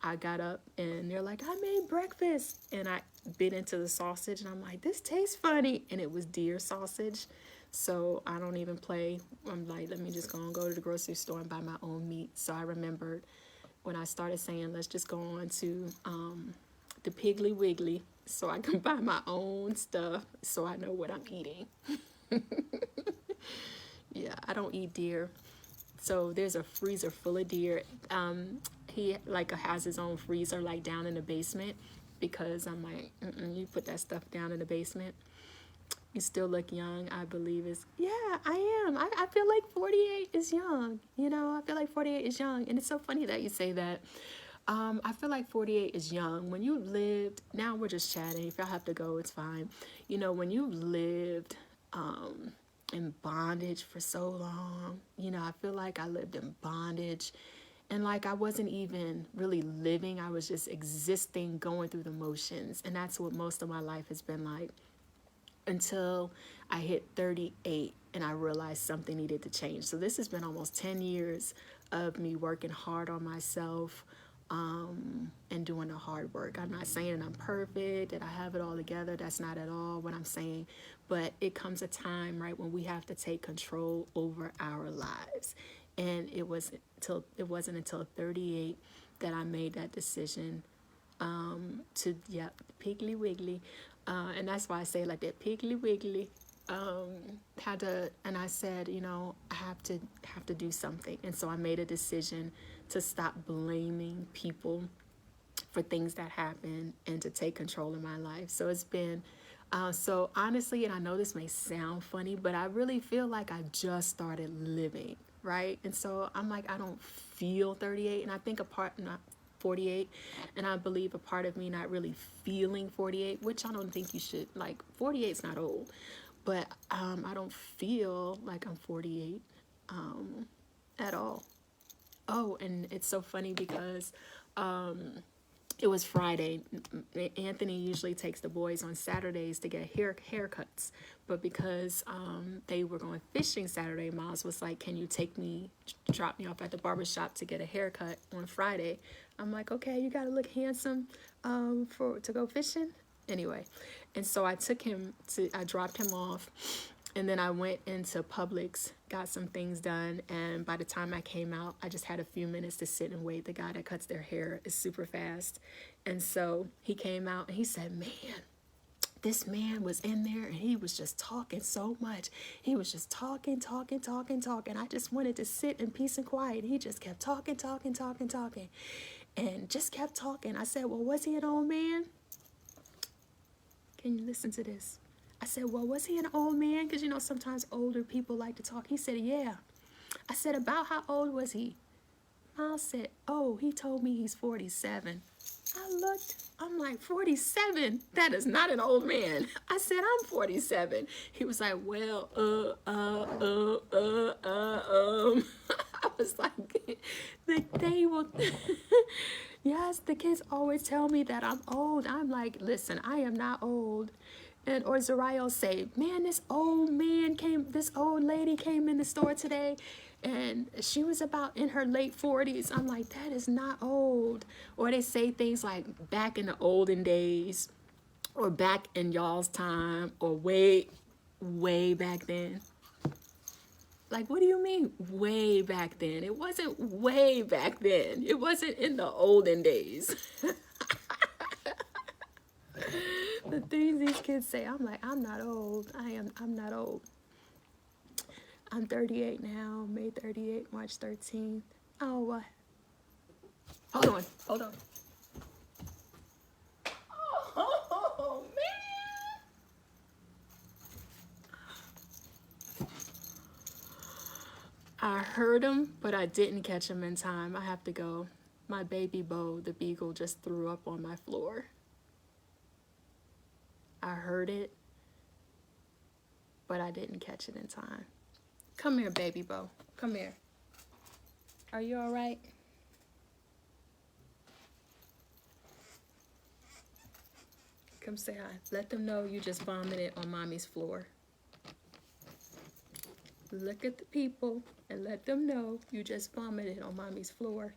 I got up and they're like, I made breakfast. And I bit into the sausage and I'm like, this tastes funny. And it was deer sausage. So I don't even play. I'm like, let me just go to the grocery store and buy my own meat. So I remembered when I started saying, let's just go on to the Piggly Wiggly so I can buy my own stuff so I know what I'm eating. Yeah, I don't eat deer. So there's a freezer full of deer. He has his own freezer down in the basement because I'm like, you put that stuff down in the basement. You still look young, I believe. Yeah, I am. I feel like 48 is young. I feel like 48 is young. And it's so funny that you say that. I feel like 48 is young. When you lived, now we're just chatting. If y'all have to go, it's fine. When you lived in bondage for so long, I feel like I lived in bondage. And I wasn't even really living. I was just existing, going through the motions. And that's what most of my life has been like. Until I hit 38 and I realized something needed to change. So this has been almost 10 years of me working hard on myself and doing the hard work. I'm not saying that I'm perfect, that I have it all together. That's not at all what I'm saying. But it comes a time, right, when we have to take control over our lives. And it wasn't until 38 that I made that decision to Piggly Wiggly. And that's why I say like that, Piggly Wiggly. And I said, I have to do something. And so I made a decision to stop blaming people for things that happen and to take control of my life. So it's been, so honestly, and I know this may sound funny, but I really feel like I just started living, right? And so I'm like, I don't feel 38. And I think 48, and I believe a part of me not really feeling 48, which I don't think you should. 48 is not old, but I don't feel like I'm 48 at all. Oh, and it's so funny because it was Friday. Anthony usually takes the boys on Saturdays to get haircuts, but because they were going fishing Saturday, Miles was like, "Can you drop me off at the barbershop to get a haircut on Friday?" I'm like, "Okay, you gotta look handsome to go fishing." Anyway, and so I dropped him off, and then I went into Publix, got some things done, and by the time I came out, I just had a few minutes to sit and wait. The guy that cuts their hair is super fast. And so he came out and he said, "Man, this man was in there and he was just talking so much. He was just talking. I just wanted to sit in peace and quiet. He just kept talking, and just kept talking." I said, "Well, was he an old man? Can you listen to this?" I said, "Well, was he an old man? Because, sometimes older people like to talk." He said, "Yeah." I said, "About how old was he?" Miles said, "Oh, he told me he's 47. I looked, I'm like, 47? That is not an old man. I said, "I'm 47. He was like, "Well, I was like, they will, yes, the kids always tell me that I'm old. I'm like, "Listen, I am not old." Or Zariah say, "Man, this old lady came in the store today and she was about in her late 40s. I'm like, "That is not old." Or they say things like "back in the olden days," or "back in y'all's time," or way back then. Like, what do you mean way back then? It wasn't way back then. It wasn't in the olden days. The things these kids say, I'm like, I'm not old. I'm not old. I'm 38 now, May 38, March 13th. Oh, what? Hold on. Oh, man. I heard him, but I didn't catch him in time. I have to go. My baby Bo, the beagle, just threw up on my floor. I heard it, but I didn't catch it in time. Come here, baby Bo. Come here. Are you all right? Come say hi. Let them know you just vomited on mommy's floor. Look at the people and let them know you just vomited on mommy's floor.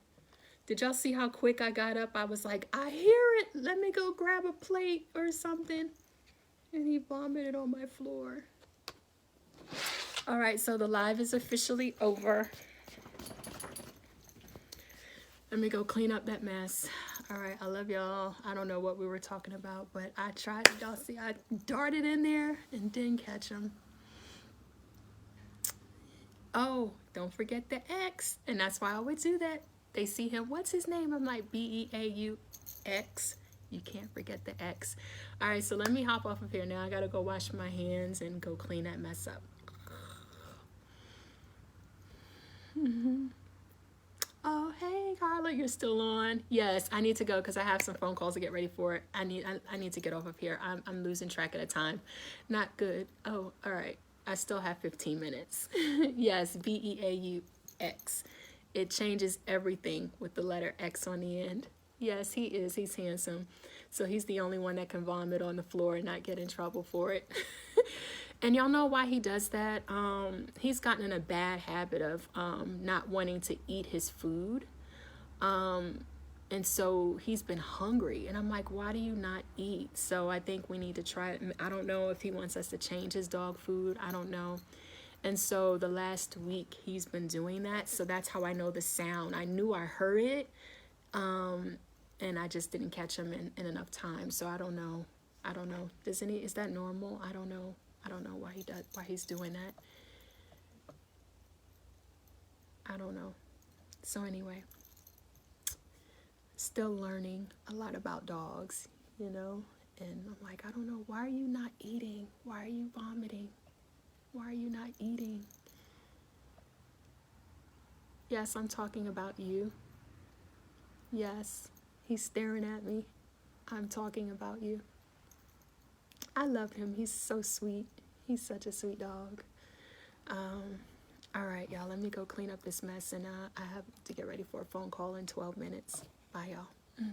Did y'all see how quick I got up? I was like, "I hear it. Let me go grab a plate or something." And he vomited on my floor. All right, so the live is officially over. Let me go clean up that mess. All right, I love y'all. I don't know what we were talking about, but I tried. Y'all see, I darted in there and didn't catch him. Oh, don't forget the X. And that's why I would do that. They see him. What's his name? I'm like, BEAUX. You can't forget the X. All right, so let me hop off of here now. I got to go wash my hands and go clean that mess up. Oh, hey, Carla, you're still on. Yes, I need to go because I have some phone calls to get ready for it. I need to get off of here. I'm losing track of the time. Not good. Oh, all right. I still have 15 minutes. Yes, BEAUX. It changes everything with the letter X on the end. Yes, he is. He's handsome. So he's the only one that can vomit on the floor and not get in trouble for it. And y'all know why he does that? He's gotten in a bad habit of not wanting to eat his food. And so he's been hungry. And I'm like, "Why do you not eat?" So I think we need to try it. I don't know if he wants us to change his dog food. I don't know. And so the last week he's been doing that. So that's how I know the sound. I knew I heard it. And I just didn't catch him in enough time. So I don't know. Is that normal? I don't know. I don't know why he's doing that. I don't know. So anyway, still learning a lot about dogs, and I'm like, I don't know, why are you not eating? Why are you vomiting? Why are you not eating? Yes, I'm talking about you. Yes, he's staring at me. I'm talking about you. I love him. He's so sweet. He's such a sweet dog. All right, y'all, let me go clean up this mess, and I have to get ready for a phone call in 12 minutes. Bye, y'all.